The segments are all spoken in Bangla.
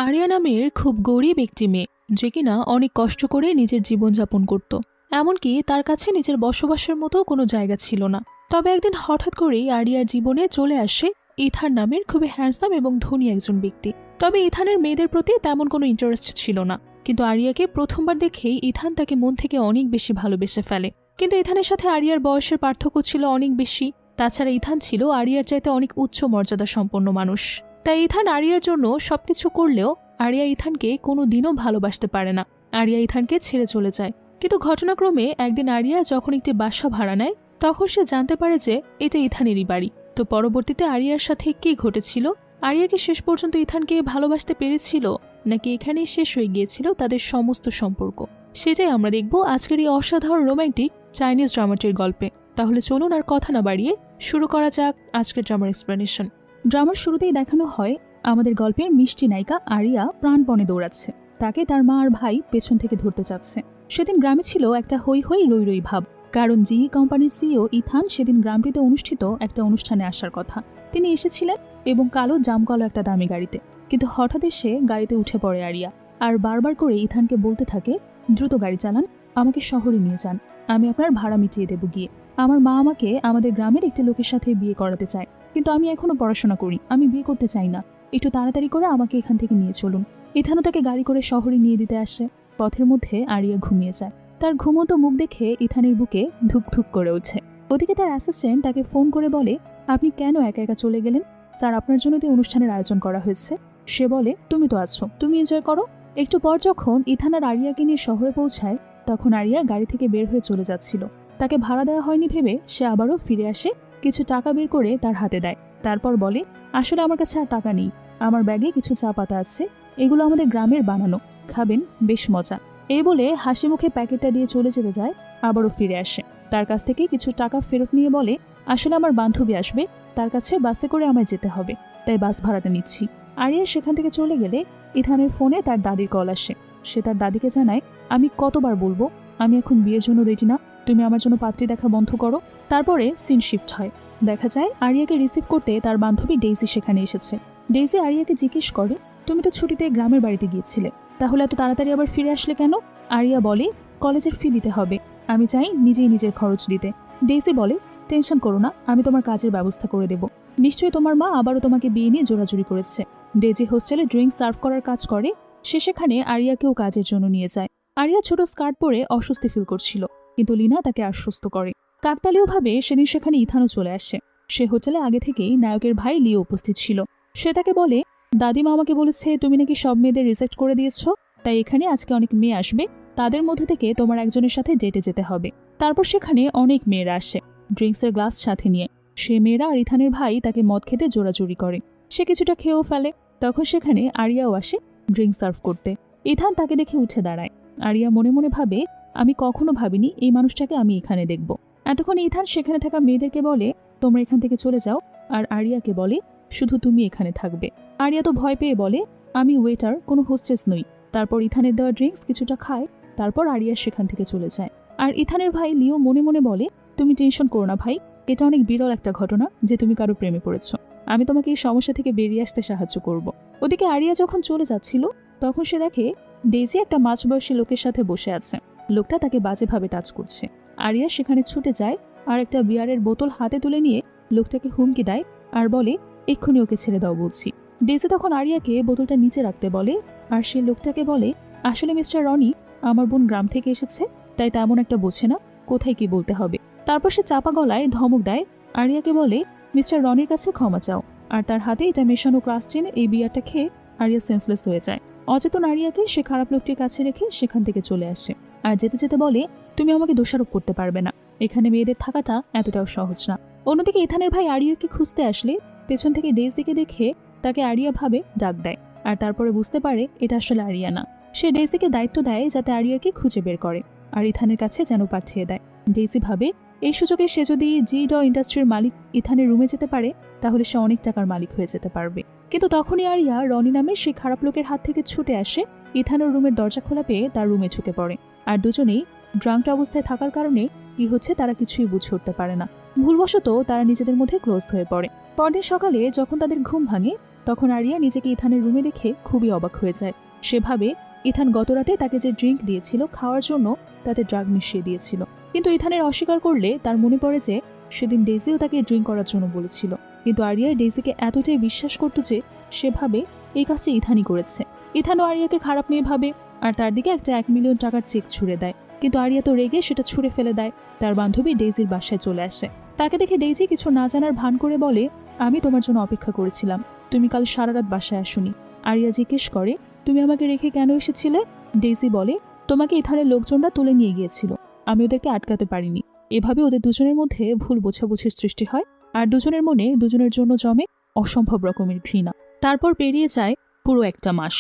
আরিয়া নামের খুব গরিব একটি মেয়ে, যে কিনা অনেক কষ্ট করে নিজের জীবনযাপন করত। এমনকি তার কাছে নিজের বসবাসের মতো কোনো জায়গা ছিল না। তবে একদিন হঠাৎ করেই আরিয়ার জীবনে চলে আসে ইথান নামের খুবই হ্যান্ডসাম এবং ধনী একজন ব্যক্তি। তবে ইথানের মেয়েদের প্রতি তেমন কোনো ইন্টারেস্ট ছিল না, কিন্তু আরিয়াকে প্রথমবার দেখেই ইথান তাকে মন থেকে অনেক বেশি ভালোবেসে ফেলে। কিন্তু ইথানের সাথে আরিয়ার বয়সের পার্থক্য ছিল অনেক বেশি। তাছাড়া ইথান ছিল আরিয়ার চাইতে অনেক উচ্চ মর্যাদা সম্পন্ন মানুষ। তাই ইথান আরিয়ার জন্য সবকিছু করলেও আরিয়া ইথানকে কোনো দিনও ভালোবাসতে পারে না। আরিয়া ইথানকে ছেড়ে চলে যায়। কিন্তু ঘটনাক্রমে একদিন আরিয়া যখন একটি বাসা ভাড়া নেয়, তখন সে জানতে পারে যে এটা ইথানেরই বাড়ি। তো পরবর্তীতে আরিয়ার সাথে কি ঘটেছিল, আরিয়া কি শেষ পর্যন্ত ইথানকে ভালোবাসতে পেরেছিল, নাকি এখানেই শেষ হয়ে গিয়েছিল তাদের সমস্ত সম্পর্ক, সেটাই আমরা দেখব আজকের এই অসাধারণ রোমান্টিক চাইনিজ ড্রামাটির গল্পে। তাহলে চলুন আর কথা না বাড়িয়ে শুরু করা যাক আজকের ড্রামার এক্সপ্লেনেশন। ড্রামার শুরুতেই দেখানো হয় আমাদের গল্পের মিষ্টি নায়িকা আরিয়া প্রাণপণে দৌড়াচ্ছে। তাকে তার মা আর ভাই পেছন থেকে ধরতে চাচ্ছে। সেদিন গ্রামে ছিল একটা হই হই রই রই ভাব, কারণ জিই কোম্পানির সিইও ইথান সেদিন গ্রামটিতে অনুষ্ঠিত একটা অনুষ্ঠানে আসার কথা। তিনি এসেছিলেন এবং কালো জামকালো একটা দামি গাড়িতে। কিন্তু হঠাৎ এসে গাড়িতে উঠে পড়ে আরিয়া, আর বারবার করে ইথানকে বলতে থাকে, দ্রুত গাড়ি চালান, আমাকে শহরে নিয়ে যান, আমি আপনার ভাড়া মিটিয়ে দেব গিয়ে। আমার মা আমাকে আমাদের গ্রামের একটি লোকের সাথে বিয়ে করাতে চায়, কিন্তু আমি এখনো পড়াশোনা করি, আমি বিয়ে করতে চাই না, একটু তাড়াতাড়ি করে আমাকে এখান থেকে নিয়ে চলুন। ইথানও তাকে গাড়ি করে শহরে নিয়ে দিতে আসে। পথের মধ্যে আরিয়া ঘুমিয়ে যায়। তার ঘুমন্ত মুখ দেখে ইথানের বুকে ধুকধুক করে ওঠে। ওদিকে তার অ্যাসিস্ট্যান্ট তাকে ফোন করে বলে, আপনি কেন একা একা চলে গেলেন? স্যার, আপনার জন্য তো অনুষ্ঠানের আয়োজন করা হয়েছে। সে বলে, তুমি তো আছো, তুমি এনজয় করো। একটু পর যখন ইথান আর আরিয়াকে নিয়ে শহরে পৌঁছায়, তখন আরিয়া গাড়ি থেকে বের হয়ে চলে যাচ্ছিল। তাকে ভাড়া দেওয়া হয়নি ভেবে সে আবারও ফিরে আসে, কিছু টাকা বের করে তার হাতে দেয়। তারপর বলে, আসলে আমার কাছে আর টাকা নেই, আমার ব্যাগে কিছু চা পাতা আছে, এগুলো আমাদের গ্রামের বানানো, খাবেন, বেশ মজা। এই বলে হাসি মুখে প্যাকেটটা দিয়ে চলে যেতে যায়। আবারও ফিরে আসে, তার কাছ থেকে কিছু টাকা ফেরত নিয়ে বলে, আসলে আমার বান্ধবী আসবে, তার কাছে বাসে করে আমায় যেতে হবে, তাই বাস ভাড়াটা নিচ্ছি। আরিয়া সেখান থেকে চলে গেলে ইথানের ফোনে তার দাদির কল আসে। সে তার দাদিকে জানায়, আমি কতবার বলবো, আমি এখন বিয়ের জন্য রেডি না, তুমি আমার জন্য পাত্রী দেখা বন্ধ করো। তারপরে সিন শিফট হয়। দেখা যায় আরিয়াকে রিসিভ করতে তার বান্ধবী ডেইজি সেখানে এসেছে। ডেইজি আরিয়াকে জিজ্ঞেস করে, তুমি তো ছুটিতে গ্রামের বাড়িতে গিয়েছিলে, তাহলে এত তাড়াতাড়ি আবার ফিরে আসলে কেন? আরিয়া বলে, কলেজের ফি দিতে হবে, আমি চাই নিজেই নিজের খরচ দিতে। ডেইজি বলে, টেনশন করো না, আমি তোমার কাজের ব্যবস্থা করে দেব, নিশ্চয়ই তোমার মা আবারও তোমাকে বিয়ে নিয়ে জোরাজুরি করেছে। ডেইজি হোস্টেলে ড্রিঙ্ক সার্ভ করার কাজ করে, সে সেখানে আরিয়াকেও কাজের জন্য নিয়ে যায়। আরিয়া ছোট স্কার্ট পরে অস্বস্তি ফিল করছিল, কিন্তু লিনা তাকে আশ্বস্ত করে। কাকতালীয়ভাবে সেদিন সেখানে ইথানও চলে আসে। সে হোটেলে আগে থেকেই নায়কের ভাই লিও উপস্থিত ছিল। সে তাকে বলে, দাদিমা আমাকে বলেছে তুমি নাকি সব মেয়েদের রিজেক্ট করে দিয়েছ, তাই এখানে আজকে অনেক মেয়ে আসবে, তাদের মধ্যে থেকে তোমার একজনের সাথে ডেটে যেতে হবে। তারপর সেখানে অনেক মেয়েরা আসে ড্রিঙ্কসের গ্লাস সাথে নিয়ে। সে মেয়েরা আর ইথানের ভাই তাকে মদ খেতে জোরাজুরি করে। সে কিছুটা খেয়েও ফেলে। তখন সেখানে আরিয়াও আসে ড্রিঙ্ক সার্ভ করতে। ইথান তাকে দেখে উঠে দাঁড়ায়। আরিয়া মনে মনে ভাবে, আমি কখনো ভাবিনি এই মানুষটাকে আমি এখানে দেখব। এতক্ষণ ইথান সেখানে থাকা মেয়েদেরকে বলে, তোমরা এখান থেকে চলে যাও, আর আরিয়াকে বলে, শুধু তুমি এখানে থাকবে। আরিয়া তো ভয় পেয়ে বলে, আমি ওয়েটার, কোনো হোস্টেস নই। তারপর ইথানের দেওয়া ড্রিঙ্কস কিছুটা খায়। তারপর আরিয়া সেখান থেকে চলে যায়। আর ইথানের ভাই লিও মনে মনে বলে, তুমি টেনশন করো না ভাই, এটা অনেক বিরল একটা ঘটনা যে তুমি কারো প্রেমে পড়েছ, আমি তোমাকে এই সমস্যা থেকে বেরিয়ে আসতে সাহায্য করব। ওদিকে আরিয়া যখন চলে যাচ্ছিল, তখন সে দেখে ডেইজি একটা মাঝবয়সী লোকের সাথে বসে আছে। লোকটা তাকে বাজেভাবে টাচ করছে। আরিয়া সেখানে ছুটে যায় আর একটা বিয়ারের বোতল হাতে তুলে নিয়ে লোকটাকে হুমকি দেয় আর বলে, এক্ষুনি ওকে ছেড়ে দাও বলছি। ডেইজি তখন আরিয়াকে বোতলটা নিচে রাখতে বলে, আর সে লোকটাকে বলে, আসলে মিস্টার রনি, আমার বোন গ্রাম থেকে এসেছে, তাই তেমন একটা বোঝে না কোথায় কি বলতে হবে। তারপর সে চাপা গলায় ধমক দেয়। আরিয়াকে বলে, মিস্টার রনির কাছে ক্ষমা চাও। আর তার হাতে এটা মেশানো ক্রাস্টিন এই বিয়ারটা খেয়ে আরিয়া সেন্সলেস হয়ে যায়। অচেতন আরিয়াকে সে খারাপ লোকটির কাছে রেখে সেখান থেকে চলে আসে। আর যেতে যেতে বলে, তুমি আমাকে দোষারোপ করতে পারবে না, এখানে মেয়েদের থাকাটা এতটাও সহজ না। অন্যদিকে ইথানের ভাই আরিয়াকে খুঁজতে আসলে পেছন থেকে ডেইজিকে দেখে তাকে আরিয়া ভাবে ডাক দেয়। আর তারপরে বুঝতে পারে এটা আসলে আরিয়া না। সে ডেইজিকে দায়িত্ব দেয় যাতে আরিয়াকে খুঁজে বের করে আর ইথানের কাছে যেন পাঠিয়ে দেয়। ডেইজি ভাবে, এই সুযোগে সে যদি জি.ড ইন্ডাস্ট্রির মালিক ইথানের রুমে যেতে পারে, তাহলে সে অনেক টাকার মালিক হয়ে যেতে পারবে। কিন্তু তখনই আরিয়া রনি নামের সেই খারাপ লোকের হাত থেকে ছুটে আসে। ইথানের রুমের দরজা খোলা পেয়ে তার রুমে ঢুকে পড়ে। আর দুজনেই ড্রাঙ্কড অবস্থায় থাকার কারণে কি হচ্ছে তারা কিছুই বুঝে উঠতে পারে না। ভুলবশত তারা নিজেদের মধ্যে ক্লোজ হয়ে পড়ে। পরদিন সকালে যখন তাদের ঘুম ভাঙে, তখন আরিয়া নিজেকে ইথানের রুমে দেখে খুবই অবাক হয়ে যায়। সে ভাবে ইথান গতরাতে তাকে যে ড্রিঙ্ক দিয়েছিল খাওয়ার জন্য তাতে ড্রাগ মিশিয়ে দিয়েছিল। কিন্তু ইথানের অস্বীকার করলে তার মনে পড়ে যে সেদিন ডেইজিও তাকে ড্রিঙ্ক করার জন্য বলেছিল। কিন্তু আরিয়া ডেইজিকে এতটাই বিশ্বাস করত যে সে ভাবে এই কাজটা ইথানই করেছে। ইথানও আরিয়াকে খারাপ মেয়ে ভাবে আর তার দিকে একটা 1 মিলিয়ন টাকার চেক ছুঁড়ে দেয়। কিন্তু আরিয়া তো রেগে সেটা ছুঁড়ে ফেলে দেয়। তার বান্ধবী ডেইজির বাসায় চলে আসে। তাকে দেখে ডেইজি কিছু না জানার ভান করে বলে, আমি তোমার জন্য অপেক্ষা করেছিলাম, তুমি কাল সারা রাত বাসায় আসোনি। আরিয়া জিজ্ঞেস করে, তুমি আমাকে রেখে কেন এসেছিলে? ডেইজি বলে, তোমাকে ইথানের লোকজনরা তুলে নিয়ে গিয়েছিল, আমি ওদেরকে আটকাতে পারিনি। এভাবে ওদের দুজনের মধ্যে ভুল বোঝাবুঝির সৃষ্টি হয় আর দুজনের মনে দুজনের জন্য জমে অসম্ভব রকমের ঘৃণা। তারপর পেরিয়ে যায় পুরো 1 মাস।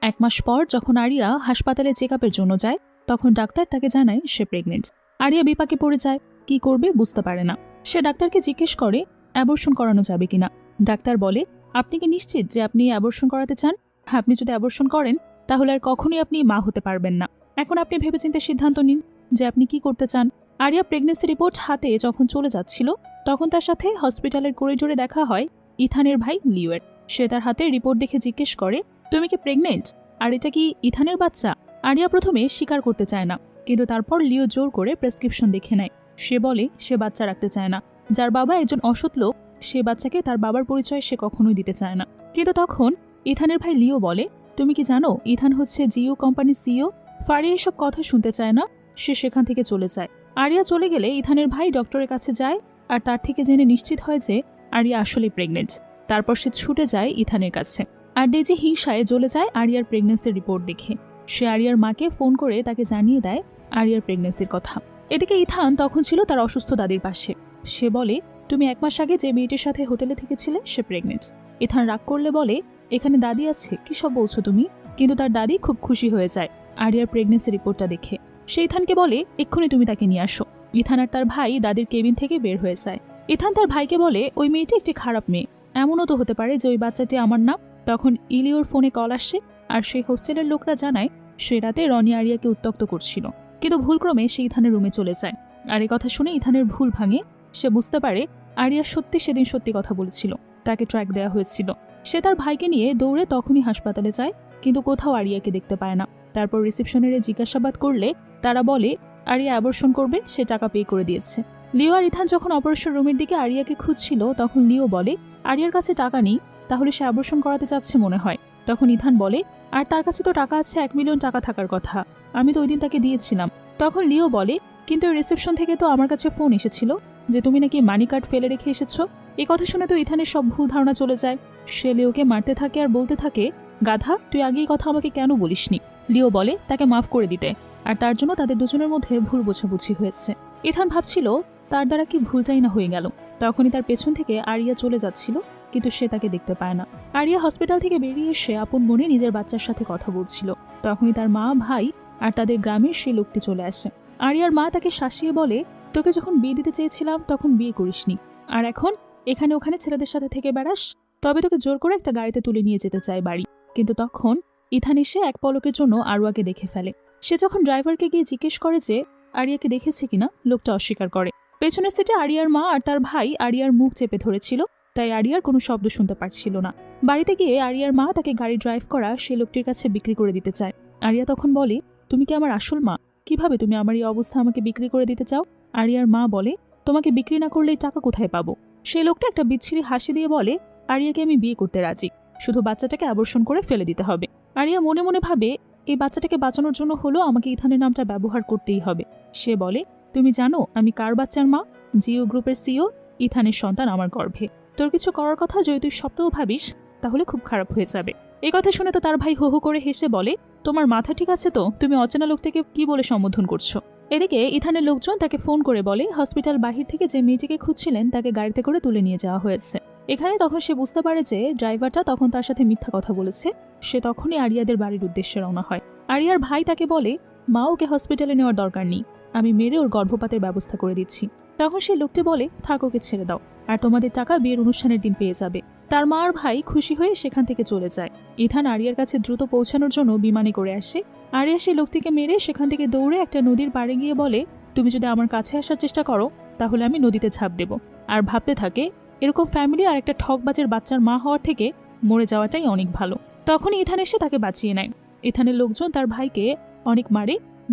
1 মাস পর যখন আরিয়া হাসপাতালে চেক আপের জন্য যায় তখন ডাক্তার তাকে জানায় সে প্রেগনেন্ট। আরিয়া বিপাকে পড়ে যায়, কি করবে বুঝতে পারে না। সে ডাক্তারকে জিজ্ঞেস করে অ্যাবর্শন করানো যাবে কিনা। ডাক্তার বলে, আপনি কি নিশ্চিত যে আপনি অ্যাবর্শন করাতে চান? আপনি যদি অ্যাবর্শন করেন তাহলে আর কখনোই আপনি মা হতে পারবেন না। এখন আপনি ভেবেচিন্তে সিদ্ধান্ত নিন যে আপনি কি করতে চান। আরিয়া প্রেগনেন্সি রিপোর্ট হাতে যখন চলে যাচ্ছিল তখন তার সাথে হসপিটালের করিডোরে দেখা হয় ইথানের ভাই লিওয়ের। সে তার হাতে রিপোর্ট দেখে জিজ্ঞেস করে, তুমি কি প্রেগনেন্ট? আর এটা কি ইথানের বাচ্চা? আরিয়া প্রথমে স্বীকার করতে চায় না, কিন্তু তারপর লিও জোর করে প্রেসক্রিপশন দেখে নেয়। সে বলে সে বাচ্চা রাখতে চায় না। যার বাবা একজন অসৎ লোক, সে বাচ্চাকে তার বাবার পরিচয় সে কখনোই দিতে চায় না। কিন্তু তখন ইথানের ভাই লিও বলে, তুমি কি জানো ইথান হচ্ছে জিও কোম্পানির সিইও? ফারিয়া এসব কথা শুনতে চায় না, সে সেখান থেকে চলে যায়। আরিয়া চলে গেলে ইথানের ভাই ডক্টরের কাছে যায় আর তার থেকে জেনে নিশ্চিত হয় যে আরিয়া আসলেই প্রেগনেন্ট। তারপর সে ছুটে যায় ইথানের কাছে আর ডেজি হিংসায় জ্বলে যায় আরিয়ার প্রেগনেন্সির রিপোর্ট দেখে। সে আরিয়ার মাকে ফোন করে তাকে জানিয়ে দেয় আরিয়ার প্রেগনেন্সির কথা। এদিকে ইথান তখন ছিল তার অসুস্থ দাদির পাশে। সে বলে, তুমি 1 মাস আগে যে মেয়েটির সাথে হোটেলে থেকেছিলে সে প্রেগনেন্ট। ইথান রাগ করলে বলে, এখানে দাদি আছে, কি সব বলছো তুমি? কিন্তু তার দাদি খুব খুশি হয়ে যায় আরিয়ার প্রেগনেন্সি রিপোর্টটা দেখে। সে ইথানকে বলে, এক্ষুনি তুমি তাকে নিয়ে আসো। ইথান আর তার ভাই দাদির কেবিন থেকে বের হয়ে যায়। ইথান তার ভাইকে বলে, ওই মেয়েটি একটি খারাপ মেয়ে, এমনও তো হতে পারে যে ওই বাচ্চাটি আমার না। তখন ইলিওর ফোনে কল আসে আর সেই হোস্টেলের লোকরা জানায় সে রাতে রনি আরিয়াকে উত্ত্যক্ত করছিল। কিন্তু ভুলক্রমে সে ইথানের রুমে চলে যায়। আর এই কথা শুনে ইথানের ভুল ভাঙে। সে বুঝতে পারে আরিয়া সত্যি সেদিন সত্যি কথা বলেছিল, তাকে ট্র্যাক দেওয়া হয়েছিল। সে তার ভাইকে নিয়ে দৌড়ে তখনই হাসপাতালে যায়, কিন্তু কোথাও আরিয়াকে দেখতে পায় না। তারপর রিসেপশনের জিজ্ঞাসাবাদ করলে তারা বলে আরিয়া অ্যাবর্শন করবে, সে টাকা পে করে দিয়েছে। লিও আর ইথান যখন অপারেশন রুমের দিকে আরিয়াকে খুঁজছিল তখন লিও বলে, আরিয়ার কাছে টাকা নেই, তাহলে সে অ্যাবর্শন করাতে চাচ্ছে মনে হয়। তখন ইথান বলে, আর তার কাছে তো টাকা আছে, 1 মিলিয়ন টাকা থাকার কথা, আমি তো ওই দিন তাকে দিয়েছিলাম। তখন লিও বলে, কিন্তু রিসেপশন থেকে তো আমার কাছে ফোন এসেছিল যে তুমি নাকি মানি কার্ড ফেলে রেখে এসেছো। এই কথা শুনে তো ইথানের সব ভুল ধারণা চলে যায়। সে লিওকে মারতে থাকে আর বলতে থাকে, গাধা, তুই আগে এই কথা আমাকে কেন বলিসনি। লিও বলে তাকে মাফ করে দিতে, আর তার জন্য তাদের দুজনের মধ্যে ভুল বোঝাবুঝি হয়েছে। ইথান ভাবছিল তার দ্বারা কি ভুলটাই না হয়ে গেল। তখনই তার পেছন থেকে আরিয়া চলে যাচ্ছিল, কিন্তু সে তাকে দেখতে পায় না। আরিয়া হসপিটাল থেকে বেরিয়ে এসে আপন মনে নিজের বাচ্চার সাথে কথা বলছিল। তখনই তার মা, ভাই আর তাদের গ্রামের সেই লোকটি চলে আসে। আরিয়ার মা তাকে শাসিয়ে বলে, তোকে যখন বিয়ে দিতে চেয়েছিলাম তখন বিয়ে করিসনি, আর এখন এখানে ওখানে ছেলেদের সাথে থেকে বেড়াস। তবে তোকে জোর করে একটা গাড়িতে তুলে নিয়ে যেতে চায় বাড়ি। কিন্তু তখন ইথান এসে এক পলকের জন্য আরোয়াকে দেখে ফেলে। সে যখন ড্রাইভারকে গিয়ে জিজ্ঞেস করে যে আরিয়াকে দেখেছে কিনা, লোকটা অস্বীকার করে। পেছনের সিটে আরিয়ার মা আর তার ভাই আরিয়ার মুখ চেপে ধরেছিল, তাই আরিয়ার কোনো শব্দ শুনতে পারছিল না। বাড়িতে গিয়ে আরিয়ার মা তাকে গাড়ি ড্রাইভ করা সে লোকটির কাছে বিক্রি করে দিতে চায়। আরিয়া তখন বলে, তুমি কি আমার আসল মা? কিভাবে তুমি আমার এই অবস্থা আমাকে বিক্রি করে দিতে চাও? আরিয়ার মা বলে, তোমাকে বিক্রি না করলে টাকা কোথায় পাবো? সেই লোকটা একটা বিচ্ছিরি হাসি দিয়ে বলে, আরিয়াকে আমি বিয়ে করতে রাজি, শুধু বাচ্চাটাকে অ্যাবর্শন করে ফেলে দিতে হবে। আরিয়া মনে মনে ভাবে, এই বাচ্চাটাকে বাঁচানোর জন্য হলো আমাকে ইথানের নামটা ব্যবহার করতেই হবে। সে বলে, তুমি জানো আমি কার বাচ্চার মা? জিও গ্রুপের সিইও ইথানের সন্তান আমার গর্ভে। তোর কিছু করার কথা যদি তুই স্বপ্নেও ভাবিস তাহলে খুব খারাপ হয়ে যাবে। এই কথা শুনে তো তার ভাই হো হো করে হেসে বলে, তোমার মাথা ঠিক আছে তো? তুমি অচেনা লোকটাকে কি বলে সম্বোধন করছো? এদিকে ইথানের লোকজন তাকে ফোন করে বলে হসপিটাল বাহির থেকে যে মেয়েটিকে খুঁজছিলেন তাকে গাড়িতে করে তুলে নিয়ে যাওয়া হয়েছে। এখানে তখন সে বুঝতে পারে যে ড্রাইভারটা তখন তার সাথে মিথ্যা কথা বলেছে। সে তখনই আরিয়াদের বাড়ির উদ্দেশ্যে রওনা হয়। আরিয়ার ভাই তাকে বলে, মা ওকে হসপিটালে নেওয়ার দরকার নেই, আমি মেরে ওর গর্ভপাতের ব্যবস্থা করে দিচ্ছি। তখন সে লোকটি বলে, থাক, ওকে ছেড়ে দাও, আর তোমাদের টাকা বিয়ের অনুষ্ঠানের দিন পেয়ে যাবে। তার মা আর ভাই খুশি হয়ে সেখান থেকে চলে যায়। ইথান আরিয়ার কাছে দ্রুত পৌঁছানোর জন্য বিমানে করে আসে। আরিয়া সেই লোকটিকে মেরে সেখান থেকে দৌড়ে একটা নদীর পাড়ে গিয়ে বলে, তুমি যদি আমার কাছে আসার চেষ্টা করো তাহলে আমি নদীতে ঝাঁপ দেব। আর ভাবতে থাকে, এরকম ফ্যামিলি আর একটা ঠকবাজের বাচ্চার মা হওয়ার থেকে মরে যাওয়াটাই অনেক ভালো। তখন ইথান এসে তাকে বাঁচিয়ে নেয়। ইথানের লোকজন তার ভাইকে অনেক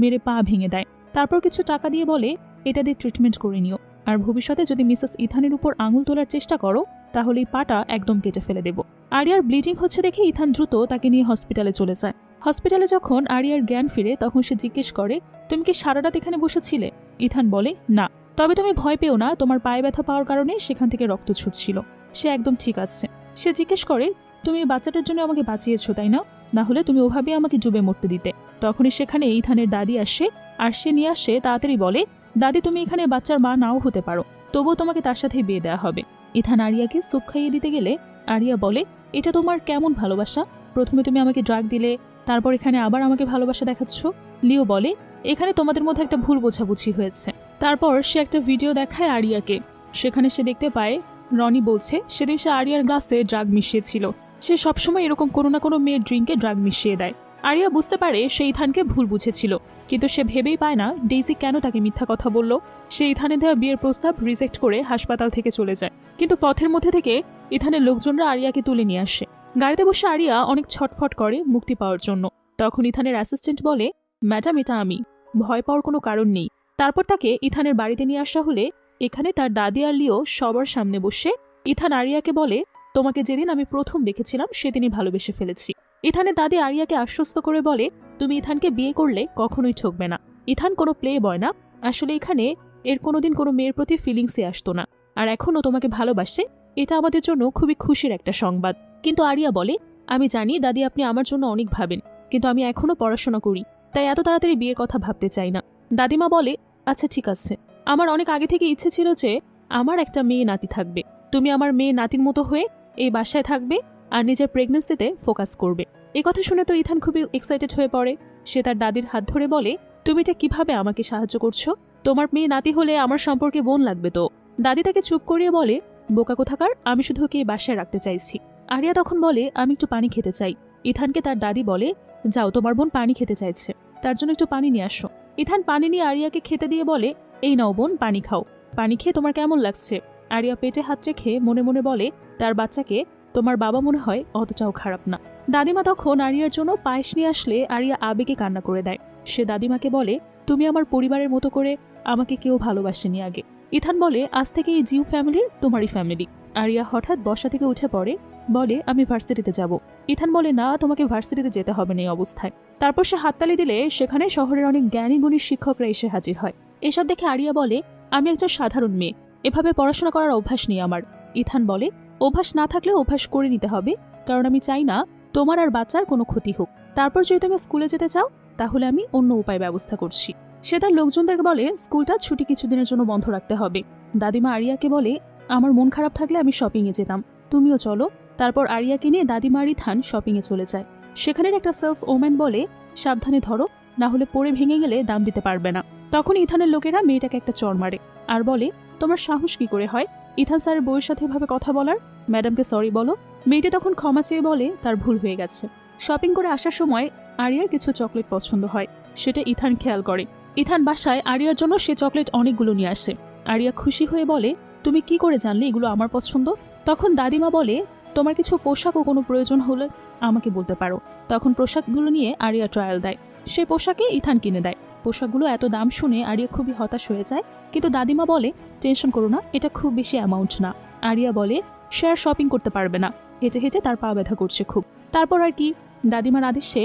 মেরে পা ভেঙে দেয়। তারপর কিছু টাকা দিয়ে বলে এটা দিয়ে ট্রিটমেন্ট করে নিও, আর ভবিষ্যতে যদি মিসেস ইথানের উপর আঙুল তোলার চেষ্টা করো তাহলে এই পাটা একদম কেটে ফেলে দেব। আরিয়ার ব্লিডিং হচ্ছে দেখে ইথান দ্রুত তাকে নিয়ে হসপিটালে চলে যায়। হসপিটালে যখন আরিয়ার জ্ঞান ফিরে তখন সে জিজ্ঞেস করে, তুমি কি সারা রাত এখানে বসেছিলে? ইথান বলে, না, তবে তুমি ভয় পেও না, তোমার পায়ে ব্যথা পাওয়ার কারণে সেখান থেকে রক্ত ছুটছিল, সে একদম ঠিক আছে। সে জিজ্ঞেস করে, তুমি এই বাচ্চাটার জন্য আমাকে বাঁচিয়েছো তাই না? না হলে তুমি ওভাবে আমাকে ডুবে মরতে দিতে। তখনই সেখানে ইথানের দাদি আসে, আর সে নিয়ে আসে তাড়াতাড়ি বলে, দাদি তুমি এখানে বাচ্চার মা নাও হতে পারো, তবুও তোমাকে তার সাথেই বিয়ে দেওয়া হবে। ইথান আরিয়াকে স্যুপ খাইয়ে দিতে গেলে আরিয়া বলে, এটা তোমার কেমন ভালোবাসা? প্রথমে তুমি আমাকে ড্রাগ দিলে, তারপর এখানে আবার আমাকে ভালোবাসা দেখাচ্ছ। লিও বলে, এখানে তোমাদের মধ্যে একটা ভুল বোঝাবুঝি হয়েছে। তারপর সে একটা ভিডিও দেখায় আরিয়াকে। সেখানে সে দেখতে পায় রনি বলছে সেদিন সে আরিয়ার গ্লাসে ড্রাগ মিশিয়েছিল। সে সবসময় এরকম কোনো না কোনো মেয়ের ড্রিঙ্কে ড্রাগ মিশিয়ে দেয়। আরিয়া বুঝতে পারে সে ইথানকে ভুল বুঝেছিল, কিন্তু সে ভেবেই পায় না ডেইজি কেন তাকে মিথ্যা কথা বলল। সে ইথানে দেওয়া বিয়ের প্রস্তাব রিজেক্ট করে হাসপাতাল থেকে চলে যায়। কিন্তু পথের মধ্যে থেকে ইথানের লোকজনরা আরিয়াকে তুলে নিয়ে আসে। গাড়িতে বসে আরিয়া অনেক ছটফট করে মুক্তি পাওয়ার জন্য। তখন ইথানের অ্যাসিস্ট্যান্ট বলে, ম্যাডাম এটা আমি, ভয় পাওয়ার কোনো কারণ নেই। তারপর তাকে ইথানের বাড়িতে নিয়ে আসা হলে এখানে তার দাদি আর লিও সবার সামনে বসে ইথান আরিয়াকে বলে, তোমাকে যেদিন আমি প্রথম দেখেছিলাম সেদিনই ভালোবেসে ফেলেছি। ইথানের দাদি আরিয়াকে আশ্বস্ত করে বলে, তুমি ইথানকে বিয়ে করলে কখনোই ঠকবে না। ইথান কোনো প্লে বয় না, আসলে এখানে এর কোনোদিন কোনো মেয়ের প্রতি ফিলিংসই আসতো না, আর এখনও তোমাকে ভালোবাসে। এটা আমাদের জন্য খুবই খুশির একটা সংবাদ। কিন্তু আরিয়া বলে, আমি জানি দাদি আপনি আমার জন্য অনেক ভাবেন, কিন্তু আমি এখনও পড়াশোনা করি, তাই এত তাড়াতাড়ি বিয়ের কথা ভাবতে চাই না। দাদিমা বলে, আচ্ছা ঠিক আছে, আমার অনেক আগে থেকে ইচ্ছে ছিল যে আমার একটা মেয়ে নাতি থাকবে। তুমি আমার মেয়ে নাতির মতো হয়ে এই বাসায় থাকবে আর নিজের প্রেগনেন্সিতে ফোকাস করবে। এই কথা শুনে তো ইথান খুবই এক্সাইটেড হয়ে পড়ে। সে তার দাদির হাত ধরে বলে, তুমি এটা কিভাবে আমাকে সাহায্য করছো? তোমার মেয়ে নাতি হলে আমার সম্পর্কে বোন লাগবে তো। দাদি তাকে চুপ করিয়ে বলে, বোকা কোথাকার, আমি শুধু ওকে এই বাসায় রাখতে চাইছি। আরিয়া তখন বলে, আমি একটু পানি খেতে চাই। ইথানকে তার দাদি বলে, যাও, তোমার বোন পানি খেতে চাইছে, তার জন্য একটু পানি নিয়ে আসো। ইথান পানি নিয়ে আরিয়াকে খেতে দিয়ে বলে, এই নাও বোন, পানি খাও। পানি খেয়ে তোমার কেমন লাগছে? আরিয়া পেটে হাত রেখে মনে মনে বলে, তার বাচ্চাকে তোমার বাবা মনে হয় অতটাও খারাপ না। দাদিমা তখন আরিয়ার জন্য পায়েস নিয়ে আসলে আরিয়া আবেগে কান্না করে দেয়। সে দাদিমাকে বলে, তুমি আমার পরিবারের মতো করে, আমাকে কেউ ভালোবাসেনি আগে। ইথান বলে, আজ থেকে এই জিউ ফ্যামিলির তোমারই ফ্যামিলি। আরিয়া হঠাৎ বসা থেকে উঠে পড়ে, বলে, আমি ভার্সিটিতে যাব। ইথান বলে, না, তোমাকে ভার্সিটিতে যেতে হবে না এই অবস্থায়। তারপর সে হাততালি দিলে সেখানে শহরের অনেক জ্ঞানী গুণী শিক্ষকরা এসে হাজির হয়। এসব দেখে আরিয়া বলে, আমি একজন সাধারণ মেয়ে, এভাবে পড়াশোনা করার অভ্যাস নেই আমার। ইথান বলে, অভ্যাস না থাকলে অভ্যাস করে নিতে হবে, কারণ আমি চাই না তোমার আর বাচ্চার কোনো ক্ষতি হোক। তারপর যদি তুমি স্কুলে যেতে চাও তাহলে আমি অন্য উপায় ব্যবস্থা করছি। সে তার লোকজনদের বলে, স্কুলটা ছুটি কিছুদিনের জন্য বন্ধ রাখতে হবে। দাদিমা আরিয়াকে বলে, আমার মন খারাপ থাকলে আমি শপিংয়ে যেতাম, তুমিও চলো। তারপর আরিয়াকে নিয়ে দাদিমা আর ইথান শপিংয়ে চলে যায়। সেখানের একটা সেলস ওম্যান বলে, সাবধানে ধরো, না হলে পরে ভেঙে গেলে দাম দিতে পারবে না। তখন ইথানের লোকেরা মেয়েটাকে একটা চড় মারে আর বলে, তোমার সাহস কি করে হয় ইথান স্যারের বউয়ের সাথে এভাবে কথা বলার? ম্যাডামকে সরি বলো। মেয়েটি তখন ক্ষমা চেয়ে বলে তার ভুল হয়ে গেছে। শপিং করে আসার সময় আরিয়ার কিছু চকলেট পছন্দ হয়, সেটা ইথান খেয়াল করে। ইথান বাসায় আরিয়ার জন্য সে চকলেট অনেকগুলো নিয়ে আসে। আরিয়া খুশি হয়ে বলে, তুমি কি করে জানলে এগুলো আমার পছন্দ? তখন দাদিমা বলে, তোমার কিছু পোশাক ও কোনো প্রয়োজন হলে আমাকে বলতে পারো। তখন পোশাকগুলো নিয়ে আরিয়া ট্রায়াল দেয়। সে পোশাকে ইথান কিনে দেয়। পোশাকগুলো এত দাম শুনে আরিয়া খুবই হতাশ হয়ে যায়, কিন্তু দাদিমা বলে, টেনশন করো না, এটা খুব বেশি অ্যামাউন্ট না। আরিয়া বলে, সে আর শপিং করতে পারবে না, হেঁটে হেঁটে তার পা ব্যথা করছে খুব। তারপর আর কি, দাদিমার আদেশে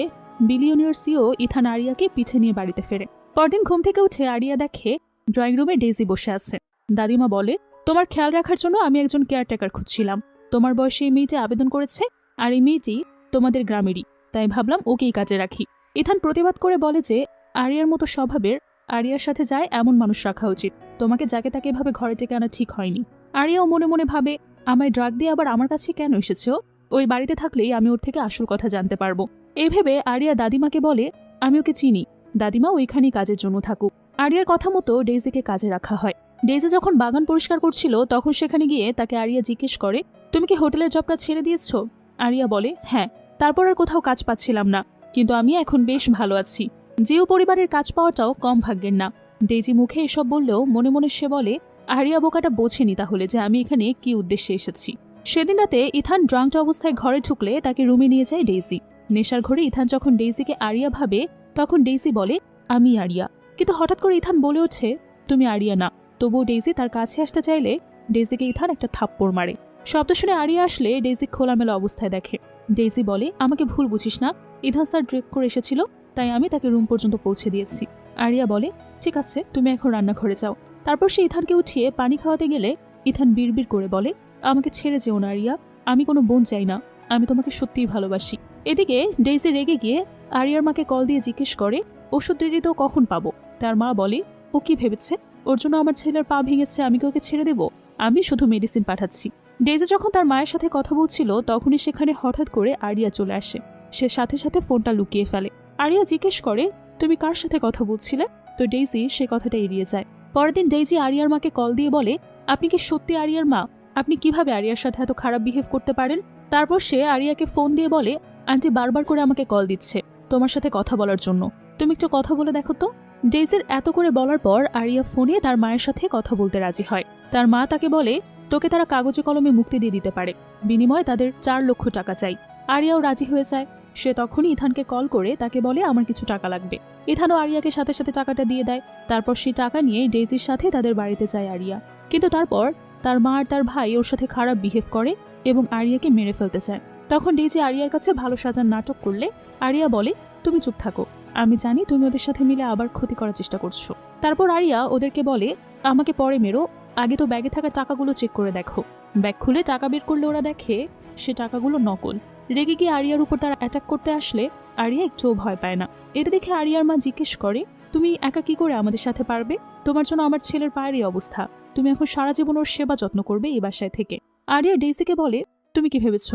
বিলিয়নিয়ার সিও ইথান আরিয়াকে পিঠে নিয়ে বাড়িতে ফেরে। পরদিন ঘুম থেকে উঠে আরিয়া দেখে ড্রয়িং রুমে ডেইজি বসে আছে। দাদিমা বলে, তোমার খেয়াল রাখার জন্য আমি একজন কেয়ারটেকার খুঁজছিলাম। তোমার বয়সে এই মেয়েটি আবেদন করেছে, আর এই মেয়েটি তোমাদের গ্রামেরই, তাই ভাবলাম ওকেই কাজে রাখি। ইথান প্রতিবাদ করে বলে যে আরিয়ার মতো স্বভাবের, আরিয়ার সাথে যায় এমন মানুষ রাখা উচিত, তোমাকে যাকে তাকে এভাবে ঘরে ডেকে আনা ঠিক হয়নি। আরিয়াও মনে মনে ভাবে, আমায় ড্রাগ দিয়ে আবার আমার কাছে কেন এসেছে? ওই বাড়িতে থাকলেই আমি ওর থেকে আসল কথা জানতে পারবো। এই ভেবে আরিয়া দাদিমাকে বলে, আমি ওকে চিনি, দাদিমা ওইখানেই কাজের জন্য থাকুক। আরিয়ার কথা মতো ডেইজিকে কাজে রাখা হয়। ডেইজি যখন বাগান পরিষ্কার করছিল তখন সেখানে গিয়ে তাকে আরিয়া জিজ্ঞেস করে, তুমি কি হোটেলের জবটা ছেড়ে দিয়েছো? আরিয়া বলে, হ্যাঁ, তারপর আর কোথাও কাজ পাচ্ছিলাম না, কিন্তু আমি এখন বেশ ভালো আছি। জিও পরিবারের কাজ পাওয়াটাও কম ভাগ্যের না। ডেইজি মুখে এসব বললেও মনে মনে সে বলে, আরিয়া বোকাটা বোঝেনি তাহলে যে আমি এখানে কি উদ্দেশ্যে এসেছি। সেদিন রাতে ইথান ড্রাঙ্কড অবস্থায় ঘরে ঢুকলে তাকে রুমে নিয়ে যায় ডেইজি। নেশার ঘরে ইথান যখন ডেইজিকে আরিয়া ভাবে তখন ডেইজি বলে, আমি আরিয়া। কিন্তু হঠাৎ করে ইথান বলে ওঠে, তুমি আরিয়া না। তবুও ডেইজি তার কাছে আসতে চাইলে ডেইজিকে ইথান একটা থাপ্পড় মারে। শব্দ শুনে আরিয়া আসলে ডেইজি খোলামেলা অবস্থায় দেখে। ডেইজি বলে, আমাকে ভুল বুঝিস না, ইথান স্যার ড্রিঙ্ক করে এসেছিল, তাই আমি তাকে রুম পর্যন্ত পৌঁছে দিয়েছি। আরিয়া বলে, ঠিক আছে, তুমি এখন রান্নাঘরে যাও। তারপর সে ইথানকে উঠিয়ে পানি খাওয়াতে গেলে ইথান বিড়বিড় করে বলে, আমাকে ছেড়ে যেও না আরিয়া, আমি কোনো বোন চাই না, আমি তোমাকে সত্যিই ভালোবাসি। এদিকে ডেইজি রেগে গিয়ে আরিয়ার মাকে কল দিয়ে জিজ্ঞেস করে, ওষুধ রেডি তো কখন পাবো? তার মা বলে, ও কি ভেবেছে ওর জন্য আমার ছেলের পা ভেঙেছে আমি কি ওকে ছেড়ে দেব? আমি শুধু মেডিসিন পাঠাচ্ছি। ডেইজি যখন তার মায়ের সাথে কথা বলছিল তখনই সেখানে হঠাৎ করে আরিয়া চলে আসে। সে সাথে সাথে ফোনটা লুকিয়ে ফেলে। আরিয়া জিজ্ঞেস করে, তুমি কার সাথে কথা বলছিলে? তো ডেইজি সে কথাটা এড়িয়ে যায়। পরের দিন ডেইজি আরিয়ার মাকে কল দিয়ে বলে, আপনি কি সত্যি আরিয়ার মা? আপনি কিভাবে আরিয়ার সাথে এত খারাপ বিহেভ করতে পারেন? তারপর সে আরিয়াকে ফোন দিয়ে বলে, আন্টি বারবার করে আমাকে কল দিচ্ছে তোমার সাথে কথা বলার জন্য, তুমি একটু কথা বলে দেখো তো। ডেইজির এত করে বলার পর আরিয়া ফোনে তার মায়ের সাথে কথা বলতে রাজি হয়। তার মা তাকে বলে, তোকে তারা কাগজে কলমে মুক্তি দিয়ে দিতে পারে, বিনিময়ে তাদের 4 লক্ষ টাকা চাই। আরিয়াও রাজি হয়ে যায়। সে তখনই ইথানকে কল করে তাকে বলে, আমার কিছু টাকা লাগবে। ইথানও আরিয়াকে সাথে সাথে টাকাটা দিয়ে দেয়। তারপর সেই টাকা নিয়ে ডেইজির সাথে তাদের বাড়িতে যায় আরিয়া। কিন্তু তারপর তার মা আর তার ভাই ওর সাথে খারাপ বিহেভ করে এবং আরিয়াকে মেরে ফেলতে চায়। তখন ডেইজি আরিয়ার কাছে ভালো সাজার নাটক করলে আরিয়া বলে, তুমি চুপ থাকো, আমি জানি তুমি ওদের সাথে মিলে আবার ক্ষতি করার চেষ্টা করছো। তারপর আরিয়া ওদেরকে বলে, আমাকে পরে মেরো, আগে তো ব্যাগে থাকা টাকাগুলো চেক করে দেখো। ব্যাগ খুলে টাকা বের করলে ওরা দেখে সে টাকাগুলো নকল। রেগে গিয়ে আরিয়ার উপর তারা অ্যাটাক করতে আসলে আরিয়া একটুও ভয় পায় না। এটা দেখে আরিয়ার মা জিজ্ঞেস করে, তুমি একা কি করে আমাদের সাথে পারবে? তোমার জন্য আমার ছেলের পায়ের এই অবস্থা, তুমি এখন সারা জীবন ওর সেবা যত্ন করবে এই বাসায় থেকে। আরিয়া ডেইজিকে বলে, তুমি কি ভেবেছ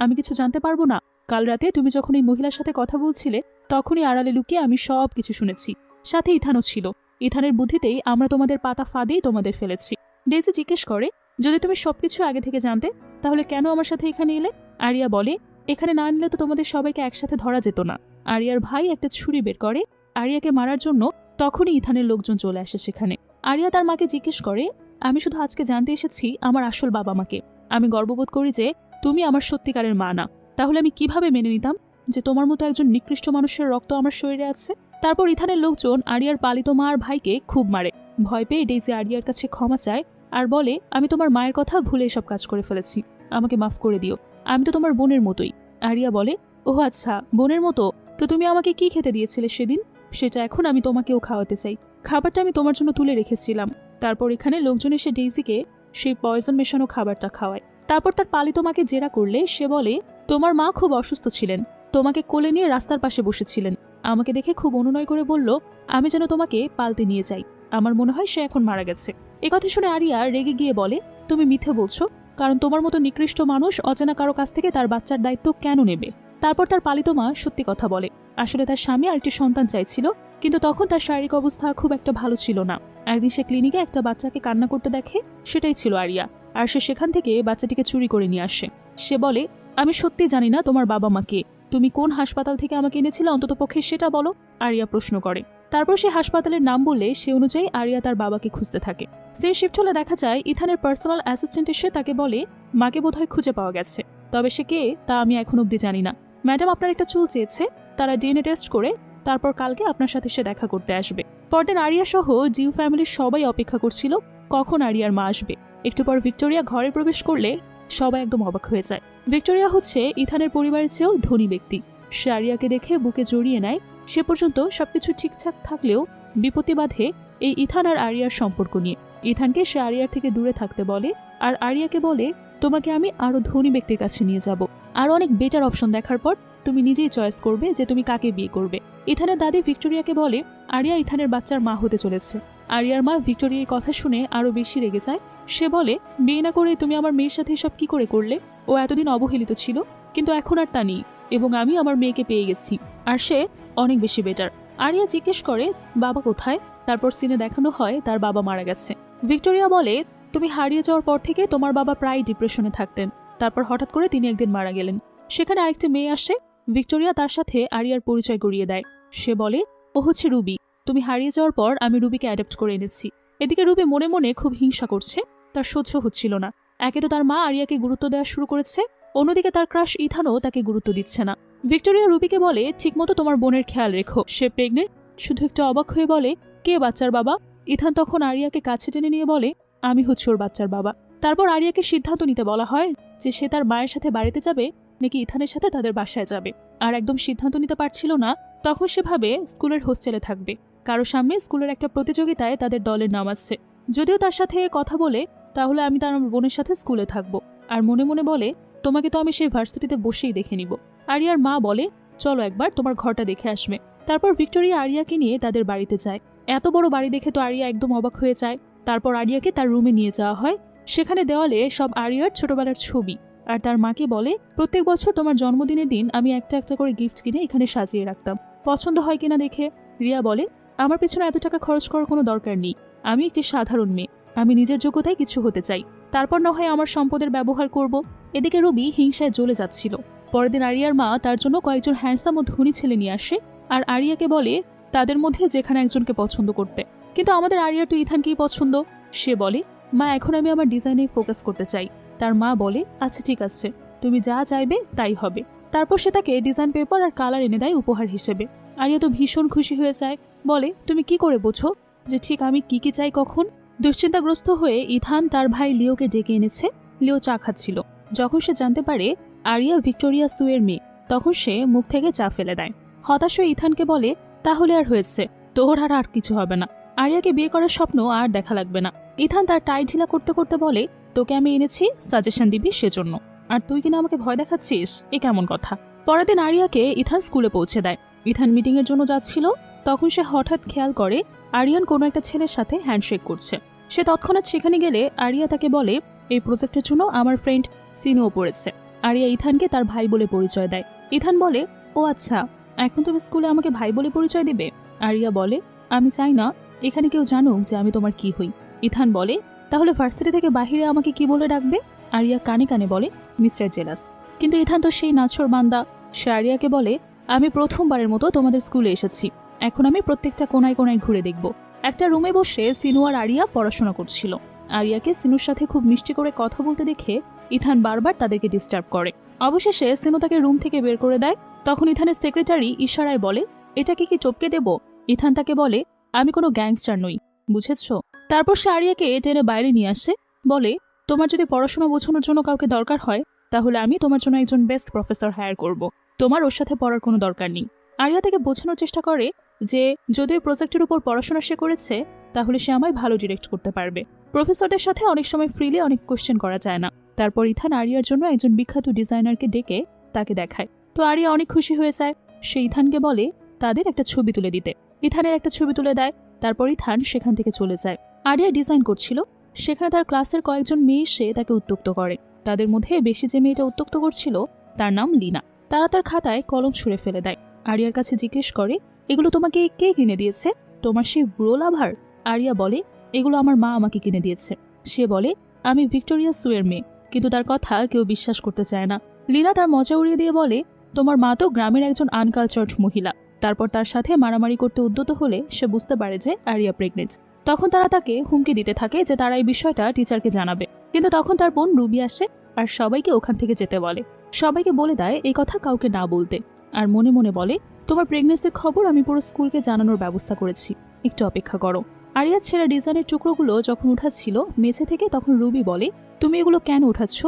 আমি কিছু জানতে পারবো না? কাল রাতে তুমি যখন এই মহিলার সাথে কথা বলছিলে তখনই আড়ালে লুকিয়ে আমি সব কিছু শুনেছি, সাথে ইথানও ছিল। ইথানের বুদ্ধিতেই আমরা তোমাদের পাতা ফাঁদেই তোমাদের ফেলেছি। ডেইজি জিজ্ঞেস করে, যদি তুমি সবকিছু আগে থেকে জানতে তাহলে কেন আমার সাথে এখানে এলে? আরিয়া বলে, এখানে না নিলে তো তোমাদের সবাইকে একসাথে ধরা যেত না। আরিয়ার ভাই একটা ছুরি বের করে আরিয়াকে মারার জন্য, তখনই ইথানের লোকজন চলে আসে সেখানে। আরিয়া তার মাকে জিজ্ঞেস করে, আমি শুধু আজকে জানতে এসেছি আমার আসল বাবা মাকে। আমি গর্ববোধ করি যে তুমি আমার সত্যিকারের মা না, তাহলে আমি কিভাবে মেনে নিতাম যে তোমার মতো একজন নিকৃষ্ট মানুষের রক্ত আমার শরীরে আছে? তারপর ইথানের লোকজন আরিয়ার পালিত মা আর ভাইকে খুব মারে। ভয় পেয়ে ডেইজি আরিয়ার কাছে ক্ষমা চায় আর বলে, আমি তোমার মায়ের কথা ভুলে এসব কাজ করে ফেলেছি, আমাকে মাফ করে দিও, আমি তো তোমার বোনের মতোই। আরিয়া বলে, ওহ আচ্ছা, বোনের মতো, তো তুমি আমাকে কি খেতে দিয়েছিলে সেদিন? সেটা এখন আমি তোমাকেও খাওয়াতে চাই। খাবারটা আমি তোমার জন্য তুলে রেখেছিলাম। তারপর এখানে লোকজন এসে ডেইজিকে সেই পয়জন মেশানো খাবারটা খাওয়ায়। তারপর তার পালিত মাকে জেরা করলে সে বলে, তোমার মা খুব অসুস্থ ছিলেন, তোমাকে কোলে নিয়ে রাস্তার পাশে বসেছিলেন, আমাকে দেখে খুব অনুনয় করে বলল আমি যেন তোমাকে পালতে নিয়ে যাই। আমার মনে হয় সে এখন মারা গেছে। কথা শুনে আরিয়া রেগে গিয়ে বলে, তুমি মিথ্যে বলছো, কারণ তোমার মতো নিকৃষ্ট মানুষ অজানা কারো কাছ থেকে তার বাচ্চার দায়িত্ব কেন নেবে? তারপর তার পালিত মা সত্যি কথা বলে, আসলে তার স্বামী আরেকটি সন্তান চাইছিল, কিন্তু তখন তার শারীরিক অবস্থা খুব একটা ভালো ছিল না। একদিন সে ক্লিনিকে একটা বাচ্চাকে কান্না করতে দেখে, সেটাই ছিল আরিয়া, আর সে সেখান থেকে বাচ্চাটিকে চুরি করে নিয়ে আসে। সে বলে, আমি সত্যি জানি না তোমার বাবা মা কে, তুমি কোন হাসপাতাল থেকে আমাকে এনেছিলে অন্ততপক্ষে সেটা বলো। আরিয়া প্রশ্ন করে। তারপর সে হাসপাতালের নাম বললে সে অনুযায়ী আরিয়া তার বাবাকে খুঁজতে থাকে। সে শিফট হলে দেখা যায় ইথানের পার্সোনাল অ্যাসিস্ট্যান্ট এসে তাকে বলে, মাকে বোধহয় খুঁজে পাওয়া গেছে, তবে সে কে তা আমি এখন অব্দি জানি না। ম্যাডাম আপনার একটা চুল চেয়েছে, তারা ডিএনএ টেস্ট করে তারপর কালকে আপনার সাথে সে দেখা করতে আসবে। পরদিন আরিয়া সহ জিউ ফ্যামিলির সবাই অপেক্ষা করছিল কখন আরিয়ার মা আসবে। একটু পর ভিক্টোরিয়া ঘরে প্রবেশ করলে সবাই একদম অবাক হয়ে যায়। ভিক্টোরিয়া হচ্ছে ইথানের পরিবারের চেয়েও ধনী ব্যক্তি। সে আরিয়াকে দেখে বুকে জড়িয়ে নেয়। সে পর্যন্ত সবকিছু ঠিকঠাক থাকলেও বিপত্তি বাধে এই ইথান আর আরিয়ার সম্পর্ক নিয়ে। ইথানকে সে আরিয়ার থেকে দূরে থাকতে বলে আর আরিয়াকে বলে, তোমাকে আমি আরো ধনী ব্যক্তির কাছে নিয়ে যাব, আরো অনেক বেটার অপশন দেখার পর তুমি নিজেই চয়েস করবে যে তুমি কাকে বিয়ে করবে। ইথানের দাদি ভিক্টোরিয়াকে বলে, আরিয়া ইথানের বাচ্চার মা হতে চলেছে। আরিয়ার মা ভিক্টোরিয়ার কথা শুনে আরো বেশি রেগে যায়। সে বলে, বিয়ে না করে তুমি আমার মেয়ের সাথে এসব কি করে করলে? ও এতদিন অবহেলিত ছিল, কিন্তু এখন আর তা নেই, এবং আমি আমার মেয়েকে পেয়ে গেছি, আর সে অনেক বেশি বেটার। আরিয়া জিজ্ঞেস করে, বাবা কোথায়? তারপর সিনে দেখানো হয় তার বাবা মারা গেছে। ভিক্টোরিয়া বলে, তুমি হারিয়ে যাওয়ার পর থেকে তোমার বাবা প্রায় ডিপ্রেশনে থাকতেন, তারপর হঠাৎ করে তিনি একদিন মারা গেলেন। সেখানে আরেকটি মেয়ে আসে। ভিক্টোরিয়া তার সাথে আরিয়ার পরিচয় করিয়ে দেয়। সে বলে, ও হচ্ছে রুবি, তুমি হারিয়ে যাওয়ার পর আমি রুবিকে অ্যাডপ্ট করে এনেছি। এদিকে রুবি মনে মনে খুব হিংসা করছে, তার সহ্য হচ্ছিল না। একে তো তার মা আরিয়াকে গুরুত্ব দেওয়া শুরু করেছে, অন্যদিকে তার ক্রাশ ইথানও তাকে গুরুত্ব দিচ্ছে না। ভিক্টোরিয়া রুবিকে বলে, ঠিকমতো তোমার বোনের খেয়াল রেখো, সে প্রেগনেন্ট। শুধু একটু অবাক হয়ে বলে, কে বাচ্চার বাবা? ইথান তখন আরিয়াকে কাছে টেনে নিয়ে বলে, আমি হচ্ছি ওর বাচ্চার বাবা। তারপর আরিয়াকে সিদ্ধান্ত নিতে বলা হয় যে সে তার মায়ের সাথে বাড়িতে যাবে নাকি ইথানের সাথে তাদের বাসায় যাবে। আর একদম সিদ্ধান্ত নিতে পারছিল না, তখন সে ভাবে স্কুলের হোস্টেলে থাকবে। কারো সামনে স্কুলের একটা প্রতিযোগিতায় তাদের দলের নাম আসছে। যদিও তার সাথে কথা বলে তাহলে আমি তার বোনের সাথে স্কুলে থাকবো, আর মনে মনে বলে, তোমাকে তো আমি সেই ভার্সিটিতে বসেই দেখে নিব। আরিয়ার মা বলে, চলো একবার তোমার ঘরটা দেখে আসবে। তারপর ভিক্টোরিয়া আরিয়াকে নিয়ে তাদের বাড়িতে যায়। এত বড় বাড়ি দেখে তো আরিয়া একদম অবাক হয়ে যায়। তারপর আরিয়াকে তার রুমে নিয়ে যাওয়া হয়। সেখানে দেওয়ালে সব আরিয়ার ছোটবেলার ছবি। আর তার মাকে বলে, প্রত্যেক বছর তোমার জন্মদিনের দিন আমি একটা একটা করে গিফট কিনে এখানে সাজিয়ে রাখতাম, পছন্দ হয় কিনা দেখে। রিয়া বলে, আমার পেছনে এত টাকা খরচ করার কোনো দরকার নেই, আমি একটি সাধারণ মেয়ে, আমি নিজের যোগ্যতায় কিছু হতে চাই, তারপর না হয় আমার সম্পদের ব্যবহার করব। এদিকে রুবি হিংসায় জ্বলে যাচ্ছিল। পরের দিন আরিয়ার মা তার জন্য কয়েকজন হ্যান্ডসাম ও ধনী ছেলে নিয়ে আসে আর আরিয়াকে বলে তাদের মধ্যে যেখানে একজনকে পছন্দ করতে। কিন্তু আমাদের আরিয়ার তো ইথানকেই পছন্দ। সে বলে, মা এখন আমি আমার ডিজাইনে ফোকাস করতে চাই। তার মা বলে, আচ্ছা ঠিক আছে, তুমি যা চাইবে তাই হবে। তারপর সে তাকে ডিজাইন পেপার আর কালার এনে দেয় উপহার হিসেবে। আরিয়া তো ভীষণ খুশি হয়ে যায়, বলে, তুমি কি করে বোঝো যে ঠিক আমি কি কি চাই কখন? দুশ্চিন্তাগ্রস্ত হয়ে ইথান তার ভাই লিওকে ডেকে এনেছে। লিও চা খাচ্ছিল। যখন সে জানতে পারে আরিয়া ভিক্টোরিয়া সুয়ের মেয়ে, তখন সে মুখ থেকে চা ফেলে দেয়। হতাশ হয়ে ইথানকে বলে, তাহলে আর হয়েছে, তোর আর কিছু হবে না, আরিয়াকে বিয়ে করার স্বপ্ন আর দেখা লাগবে না। ইথান তার টাই ঢিলা করতে করতে বলে, তোকে আমি এনেছি সাজেশন দিবি সেজন্য, আর তুই কিনা আমাকে ভয় দেখাচ্ছিস, এ কেমন কথা? পরের দিন আরিয়াকে ইথান স্কুলে পৌঁছে দেয়। ইথান মিটিং এর জন্য যাচ্ছিল, তখন সে হঠাৎ খেয়াল করে আরিয়ান কোনো একটা ছেলের সাথে হ্যান্ডশেক করছে। সে তৎক্ষণাৎ সেখানে গেলে আরিয়া তাকে বলে, এই প্রজেক্টের জন্য আমার ফ্রেন্ড সিনুও পড়েছে। আরিয়া ইথানকে তার ভাই বলে পরিচয় দেয়। ইথান বলে, ও আচ্ছা, এখন তুমি স্কুলে আমাকে ভাই বলে পরিচয় দিবে? আরিয়া বলে, আমি চাই না এখানে কেউ জানুক যে আমি তোমার কি হই। ইথান বলে, তাহলে ভার্সিটি থেকে বাহিরে আমাকে কি বলে ডাকবে? আরিয়া কানে কানে বলে, মিস্টার জেলাস। কিন্তু ইথান তো সেই নাছর বান্দা। সে আরিয়াকে বলে, আমি প্রথমবারের মতো তোমাদের স্কুলে এসেছি, এখন আমি প্রত্যেকটা কোনায় কোনায় ঘুরে দেখব। একটা রুমে বসে সিনু আর আরিয়া পড়াশোনা করছিল। আরিয়াকে সিনুর সাথে খুব মিষ্টি করে কথা বলতে দেখে ইথান বারবার তাদেরকে ডিস্টার্ব করে। অবশেষে সিনু তাকে রুম থেকে বের করে দেয়। তখন ইথানের সেক্রেটারি ইশারায় বলে, এটাকে কি চপকে দেব? ইথান তাকে বলে, আমি কোনো গ্যাংস্টার নই, বুঝেছ? তারপর সে আরিয়াকে টেনে বাইরে নিয়ে আসে, বলে, তোমার যদি পড়াশোনা বোঝানোর জন্য কাউকে দরকার হয় তাহলে আমি তোমার জন্য একজন বেস্ট প্রফেসর হায়ার করব, তোমার ওর সাথে পড়ার কোনো দরকার নেই। আরিয়া তাকে বোঝানোর চেষ্টা করে যে যদি ওই প্রজেক্টের উপর পড়াশোনা সে করেছে তাহলে সে আমায় ভালো ডিরেক্ট করতে পারবে। প্রফেসরদের সাথে অনেক সময় ফ্রিলি অনেক কোশ্চেন করা যায় না। তারপর ইথান আরিয়ার জন্য একজন বিখ্যাত ডিজাইনারকে ডেকে তাকে দেখায়। তো আরিয়া অনেক খুশি হয়ে যায়। সে ইথানকে বলে তাদের একটা ছবি তুলে দিতে। ইথানের একটা ছবি তুলে দেয়। তারপর ইথান সেখান থেকে চলে যায়। আরিয়া ডিজাইন করছিল, সেখানে তার ক্লাসের কয়েকজন মেয়ে এসে তাকে উত্ত্যক্ত করে। তাদের মধ্যে বেশি যে মেয়েটা উত্ত্যক্ত করছিল তার নাম লিনা। তারা তার খাতায় কলম ছুঁড়ে ফেলে দেয়। আরিয়ার কাছে জিজ্ঞেস করে, এগুলো তোমাকে কে কিনে দিয়েছে? তোমার সেই বুড়ো লাভার? আরিয়া বলে, এগুলো আমার মা আমাকে কিনে দিয়েছে। সে বলে, আমি ভিক্টোরিয়া সুয়ের মেয়ে। কিন্তু তার কথা কেউ বিশ্বাস করতে চায় না। লিনা তার মজা উড়িয়ে দিয়ে বলে, তোমার মা তো গ্রামের একজন আনকালচার্ড মহিলা। তারপর তার সাথে মারামারি করতে উদ্যত হলে সে বুঝতে পারে যে আরিয়া প্রেগনেন্ট। তখন তারা তাকে হুমকি দিতে থাকে যে তারা এই বিষয়টা টিচারকে জানাবে। কিন্তু তখন তার বোন রুবি আসে আর সবাইকে ওখান থেকে যেতে বলে। সবাইকে বলে দেয় এই কথা কাউকে না বলতে, আর মনে মনে বলে, তোমার প্রেগনেন্সির খবর আমি পুরো স্কুলকে জানানোর ব্যবস্থা করেছি, একটু অপেক্ষা করো। আরিয়া ছেঁড়া ডিজাইনের টুকরোগুলো যখন উঠাচ্ছিল মেঝে থেকে, তখন রুবি বলে, তুমি এগুলো কেন উঠাচ্ছ?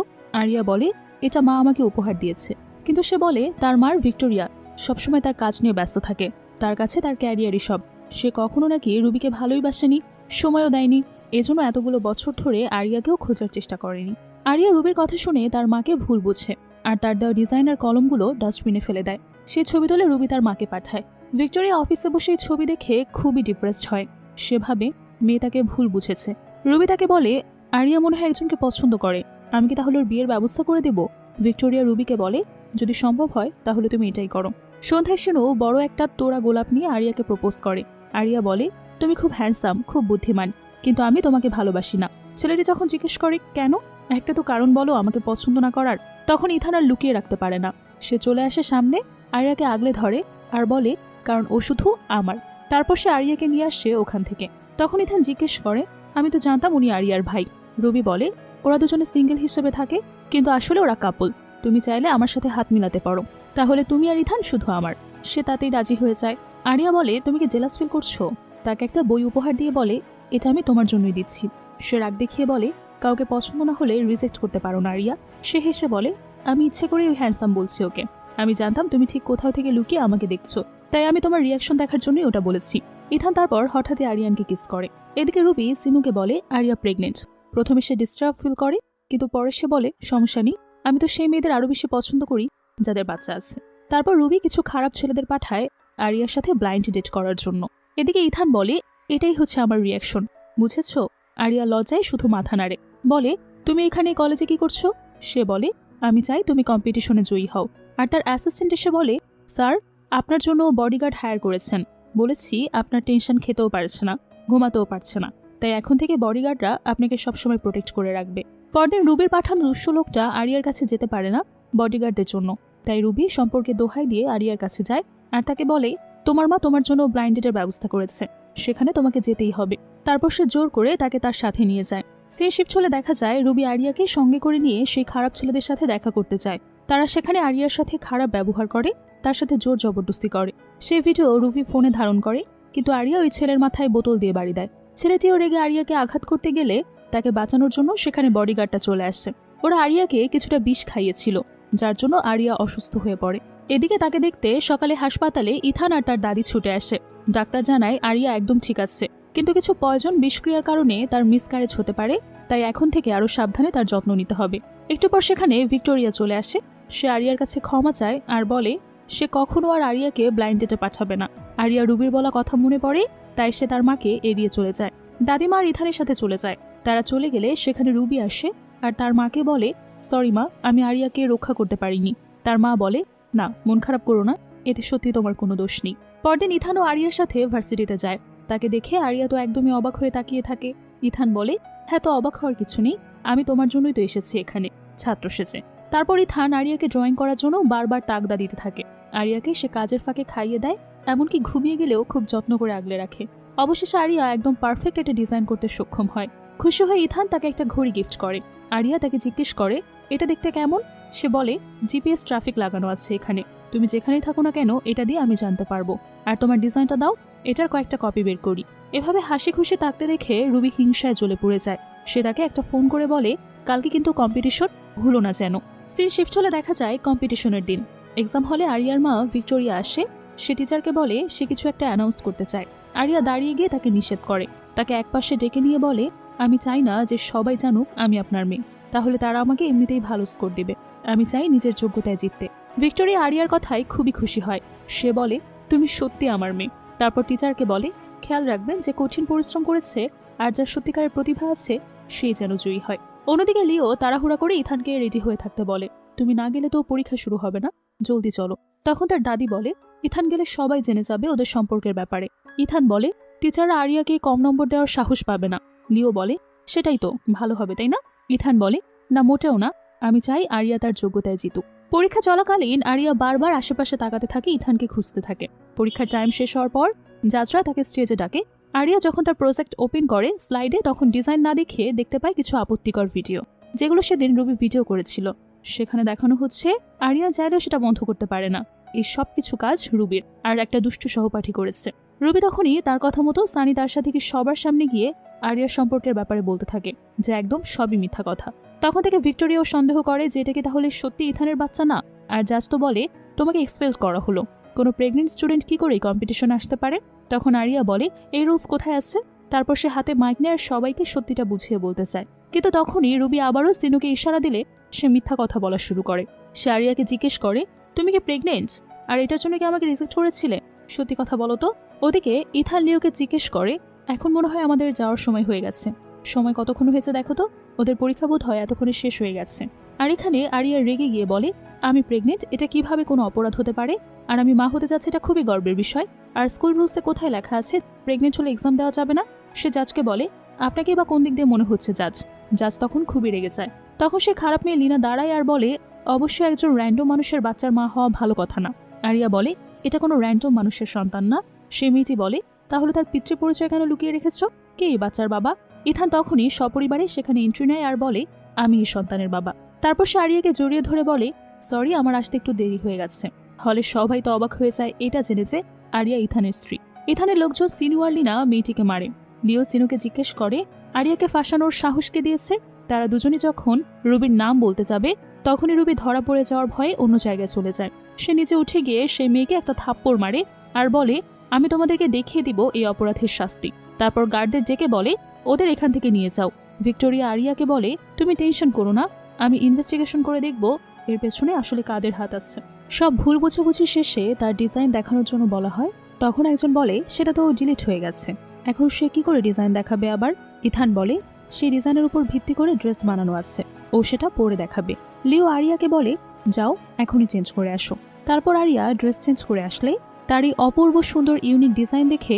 আরিয়া বলে, এটা মা আমাকে উপহার দিয়েছে। কিন্তু সে বলে তার মার ভিক্টোরিয়া সবসময় তার কাজ নিয়ে ব্যস্ত থাকে, তার কাছে তার ক্যারিয়ারই সব। সে কখনো নাকি রুবিকে ভালোই বাসেনি, সময়ও দেয়নি, এজন্য এতগুলো বছর ধরে আরিয়াকেও খোঁজার চেষ্টা করেনি। আরিয়া রুবির কথা শুনে তার মাকে ভুল বুঝে আর তার দেওয়া ডিজাইনার কলমগুলো ডাস্টবিনে ফেলে দেয়। সে ছবি তুলে রুবি তার মাকে পাঠায়। ভিক্টোরিয়া অফিসে বসে এই ছবি দেখে খুবই ডিপ্রেসড হয়। সে ভাবে মেয়ে তাকে ভুল বুঝেছে। রুবি তাকে বলে, আরিয়া মনে হয় একজনকে পছন্দ করে, আমি কি তাহলে ওর বিয়ের ব্যবস্থা করে দেব? ভিক্টোরিয়া রুবিকে বলে, যদি সম্ভব হয় তাহলে তুমি এটাই করো। সন্ধ্যায় সেনু বড় একটা তোড়া গোলাপ নিয়ে আরিয়াকে প্রপোজ করে। আরিয়া বলে, তুমি খুব হ্যান্ডসাম, খুব বুদ্ধিমান, কিন্তু আমি তোমাকে ভালোবাসি না। ছেলেটি যখন জিজ্ঞেস করে কেন, একটা তো কারণ বলো আমাকে পছন্দ না করার, তখন ইথান আর লুকিয়ে রাখতে পারে না। সে চলে আসে সামনে, আরিয়াকে আগলে ধরে আর বলে, কারণ ও শুধু আমার। তারপর সে আরিয়াকে নিয়ে আসে ওখান থেকে। তখন ইথান জিজ্ঞেস করে, আমি তো জানতাম উনি আরিয়ার ভাই। রুবি বলে, ও ওরা দুজনে সিঙ্গেল হিসেবে থাকে, কিন্তু আসলে ওরা কাপল। তুমি চাইলে আমার সাথে হাত মিলাতে পারো, তাহলে তুমি আর ইথান শুধু আমার। সে তাতেই রাজি হয়ে যায়। আরিয়া বলে, তুমি কি জেলাস ফিল করছো? তাকে একটা বই উপহার দিয়ে বলে, এটা আমি তোমার জন্যই দিচ্ছি। সে রাগ দেখিয়ে বলে, কাউকে পছন্দ না হলে রিজেক্ট করতে পারো না আরিয়া। সে হেসে বলে, আমি ইচ্ছে করে ওই হ্যান্ডসাম বলছি ওকে। আমি জানতাম তুমি ঠিক কোথাও থেকে লুকিয়ে আমাকে দেখছো, তাই আমি তোমার রিয়াকশন দেখার জন্যই ওটা বলেছি। ইথান তারপর হঠাৎই আরিয়ানকে কিস করে। এদিকে রুবি সিনুকে বলে আরিয়া প্রেগনেন্ট। প্রথমে সে ডিস্টার্ব ফিল করে, কিন্তু পরে সে বলে, সমস্যা নেই, আমি তো সেই মেয়েদের আরো বেশি পছন্দ করি যাদের বাচ্চা আছে। তারপর রুবি কিছু খারাপ ছেলেদের পাঠায় আরিয়ার সাথে ব্লাইন্ড ডেট করার জন্য। এদিকে ইথান বলে, এটাই হচ্ছে আমার রিয়াকশন, বুঝেছো? আরিয়া লজ্জায় শুধু মাথা নাড়ে, বলে, তুমি এখানে কলেজে কি করছো? সে বলে, আমি চাই তুমি কম্পিটিশনে জয়ী হও। আর তার অ্যাসিস্ট্যান্ট এসে বলে, স্যার, আপনার জন্য বডিগার্ড হায়ার করেছেন। বলেছি আপনার টেনশন খেতেও পারছে না, ঘুমাতেও পারছে না, তাই এখন থেকে বডিগার্ডরা আপনাকে সবসময় প্রোটেক্ট করে রাখবে। পরদিন রুবির পাঠানো দুষ্ট লোকটা আরিয়ার কাছে যেতে পারে না বডিগার্ডদের জন্য, তাই রুবি সম্পর্কে দোহাই দিয়ে আরিয়ার কাছে যায় আর তাকে বলে, তোমার মা তোমার জন্য ব্লাইন্ড ডেটের ব্যবস্থা করেছে, সেখানে তোমাকে যেতেই হবে। তারপর সে জোর করে তাকে তার সাথে নিয়ে যায়। সে শিফট হলে দেখা যায় রুবি আরিয়াকে সঙ্গে করে নিয়ে সেই খারাপ ছেলেদের সাথে দেখা করতে চায়। তারা সেখানে আরিয়ার সাথে খারাপ ব্যবহার করে, তার সাথে জোর জবরদস্তি করে। সেই ভিডিও রুবি ফোনে ধারণ করে, কিন্তু আরিয়া ওই ছেলের মাথায় বোতল দিয়ে বাড়ি দেয়। ছেলেটিও রেগে আরিয়াকে আঘাত করতে গেলে তাকে বাঁচানোর জন্য সেখানে বডিগার্ডটা চলে আসে। ওরা আরিয়াকে কিছুটা বিষ খাইয়েছিল, যার জন্য আরিয়া অসুস্থ হয়ে পড়ে। এদিকে তাকে দেখতে সকালে হাসপাতালে ইথান আর তার দাদি ছুটে আসে। ডাক্তার জানায় আরিয়া একদম ঠিক আছে, কিন্তু কিছু পয়জন বিষক্রিয়ার কারণে তার মিসক্যারেজ হতে পারে, তাই এখন থেকে আরো সাবধানে তার যত্ন নিতে হবে। একটু পর সেখানে ভিক্টোরিয়া চলে আসে। সে আরিয়ার কাছে ক্ষমা চায় আর বলে সে কখনো আর আরিয়াকে ব্লাইন্ড ডেটে পাঠাবে না। আরিয়া রুবির বলা কথা মনে পড়ে, তাই সে তার মাকে এড়িয়ে চলে যায়। দাদিমা আর ইথানের সাথে চলে যায়। তারা চলে গেলে সেখানে রুবি আসে আর তার মাকে বলে, সরি মা, আমি আরিয়াকে রক্ষা করতে পারিনি। তার মা বলে, না, মন খারাপ করো না, এতে সত্যি তোমার কোনো দোষ নেই। পরদিন ইথানও আরিয়ার সাথে ভার্সিটিতে যায়। তাকে দেখে আরিয়া তো একদমই অবাক হয়ে তাকিয়ে থাকে। ইথান বলে, হ্যাঁ, তো অবাক হওয়ার কিছু নেই, আমি তোমার জন্যই তো এসেছি এখানে, ছাত্র সেজে। তারপর ইথান আরিয়াকে ড্রয়িং করার জন্য বারবার তাগদা দিতে থাকে। আরিয়াকে সে কাজের ফাঁকে খাইয়ে দেয়, এমনকি ঘুমিয়ে গেলেও খুব যত্ন করে আগলে রাখে। অবশেষে আরিয়া একদম পারফেক্ট একটা ডিজাইন করতে সক্ষম হয়। খুশি হয়ে ইথান তাকে একটা ঘড়ি গিফট করে। আরিয়া তাকে জিজ্ঞেস করে, এটা দেখতে কেমন? সে বলে, জিপিএস ট্রাফিক লাগানো আছে এখানে, তুমি যেখানেই থাকো না কেন এটা দিয়ে আমি জানতে পারবো। আর তোমার ডিজাইনটা দাও, এটার কয়েকটা কপি বের করি। এভাবে হাসি খুশি থাকতে দেখে রুবি হিংসায় জ্বলে পড়ে যায়। সে তাকে একটা ফোন করে বলে, কালকে কিন্তু কম্পিটিশন, ভুলো না যেন। সিন শিফট হলে দেখা যায় কম্পিটিশনের দিন। এক্সাম হলে আরিয়ার মা ভিক্টোরিয়া আসে। সে টিচারকে বলে সে কিছু একটা অ্যানাউন্স করতে চায়। আরিয়া দাঁড়িয়ে গিয়ে তাকে নিষেধ করে। তাকে একপাশে ডেকে নিয়ে বলে, আমি চাই না যে সবাই জানুক আমি আপনার মেয়ে, তাহলে তারা আমাকে এমনিতেই ভালো স্কোর দিবে। আমি চাই নিজের যোগ্যতায় জিততে। ভিক্টোরিয়া আরিয়ার কথায় খুবই খুশি হয়। সে বলে, তুমি সত্যি আমার মেয়ে। তারপর টিচারকে বলে, খেয়াল রাখবেন যে কঠিন পরিশ্রম করেছে আর যার সত্যিকারের প্রতিভা আছে সেই যেন জয়ী হয়। অন্যদিকে লিও তাড়াহুড়া করে ইথানকে রেডি হয়ে থাকতে বলে, তুমি না গেলে তো পরীক্ষা শুরু হবে না, জলদি চলো। তখন তার দাদি বলে, ইথান গেলে সবাই জেনে যাবে ওদের সম্পর্কের ব্যাপারে। ইথান বলে, টিচাররা আরিয়াকে কম নম্বর দেওয়ার সাহস পাবে না। লিও বলে, সেটাই তো ভালো হবে, তাই না? ইথান বলে, না, মোটেও না, আমি চাই আরিয়া তার যোগ্যতায় জিতুক। পরীক্ষা চলাকালীন আরিয়া বারবার আশেপাশে তাকাতে থাকে, ইথানকে খুঁজতে থাকে। পরীক্ষার টাইম শেষ হওয়ার পর জাজরা তাকে স্টেজে ডাকে। আরিয়া যখন তার প্রজেক্ট ওপেন করে স্লাইডে, তখন ডিজাইন না দেখে দেখতে পায় কিছু আপত্তিকর ভিডিও, যেগুলো সেদিন রুবি ভিডিও করেছিল। সেখানে দেখানো হচ্ছে আরিয়া চাইলেও সেটা বন্ধ করতে পারে না। এই সব কিছু কাজ রুবির আর একটা দুষ্টু সহপাঠী করেছে। রুবি তখনই তার কথা মতো সানি তার সাথে কি সবার সামনে গিয়ে আরিয়ার সম্পর্কের ব্যাপারে বলতে থাকে, যে একদম সবই মিথ্যা কথা। তখন থেকে ভিক্টোরিয়াও সন্দেহ করে যে এটা কি তাহলে সত্যি ইথানের বাচ্চা না। আর জাজ তো বলে, তোমাকে এক্সপেল করা হলো, কোনো প্রেগনেন্ট স্টুডেন্ট কি করে কম্পিটিশনে আসতে পারে? তখন আরিয়া বলে, এই রুলস কোথায় আছে? তারপর সে হাতে মাইক নিয়ে সবাইকে সত্যিটা বুঝিয়ে বলতে চায়। কিন্তু তখনই রুবি আবারও সিনুকে ইশারা দিলে সে মিথ্যা কথা বলা শুরু করে। সে আরিয়াকে জিজ্ঞেস করে, তুমি কি প্রেগনেন্ট? আর এটার জন্য কি আমাকে রিজেক্ট করেছিলে? সত্যি কথা বলো তো। ওদিকে ইথান লিওকে জিজ্ঞেস করে, এখন মনে হয় আমাদের যাওয়ার সময় হয়ে গেছে। সময় কতক্ষণ হয়েছে দেখো তো, ওদের পরীক্ষা বোধ হয় এতক্ষণে শেষ হয়ে গেছে। আর এখানে আরিয়া রেগে গিয়ে বলে, আমি প্রেগনেন্ট, এটা কিভাবে কোনো অপরাধ হতে পারে? আর আমি মা হতে যাচ্ছি, এটা খুবই গর্বের বিষয়। আর স্কুল রুলসে কোথায় লেখা আছে প্রেগনেন্ট হলে এক্সাম দেওয়া যাবে না? সে জাজকে বলে, আপনাকে বা কোন দিক দিয়ে মনে হচ্ছে জাজ? জাজ তখন খুবই রেগে যায়। তখন সে খারাপ মেয়ে লিনা দাঁড়ায় আর বলে, অবশ্যই একজন র্যান্ডম মানুষের বাচ্চার মা হওয়া ভালো কথা না। আরিয়া বলে, এটা কোনো র্যান্ডম মানুষের সন্তান না। সে মেয়েটি বলে, তাহলে তার পিতৃ পরিচয় কেন লুকিয়ে রেখেছ? কে এই বাচ্চার বাবা? ইথান তখনই সপরিবারে সেখানে এন্ট্রি নেয় আর বলে, আমি এই সন্তানের বাবা। তারপর সে আরিয়াকে জড়িয়ে ধরে বলে, সরি, আমার আসতে একটু দেরি হয়ে গেছে। হলে সবাই তো অবাক হয়ে যায় এটা জেনে যে আরিয়া ইথানের স্ত্রী। ইথানের লোকজন সিনু আর লিনা মেয়েটিকে মারে। লিও সিনুকে জিজ্ঞেস করে আরিয়াকে ফাঁসানোর সাহসকে দিয়েছে। তারা দুজনে যখন রুবির নাম বলতে যাবে তখনই রুবি ধরা পড়ে যাওয়ার ভয়ে অন্য জায়গায় চলে যায়। সে নিচে উঠে গিয়ে সে মেয়েকে একটা থাপ্পড় মারে আর বলে, আমি তোমাদেরকে দেখিয়ে দিব এই অপরাধের শাস্তি। তারপর গার্ডদের ডেকে বলে, ওদের এখান থেকে নিয়ে যাও। ভিক্টোরিয়া আরিয়াকে বলে, তুমি টেনশন করো না, আমি ইনভেস্টিগেশন করে দেখব এর পেছনে আসলে কাদের হাত আছে। সব ভুল বুঝাবুঝি শেষে তার ডিজাইন দেখানোর জন্য বলা হয়। তখন একজন বলে, সেটা তো ডিলিট হয়ে গেছে, এখন সে কি করে ডিজাইন দেখাবে আবার? ইথান বলে, সেই ডিজাইনের উপর ভিত্তি করে ড্রেস বানানো আছে, ও সেটা পরে দেখাবে। লিও আরিয়াকে বলে, যাও এখনই চেঞ্জ করে আসো। তারপর আরিয়া ড্রেস চেঞ্জ করে আসলে তার এই অপূর্ব সুন্দর ইউনিক ডিজাইন দেখে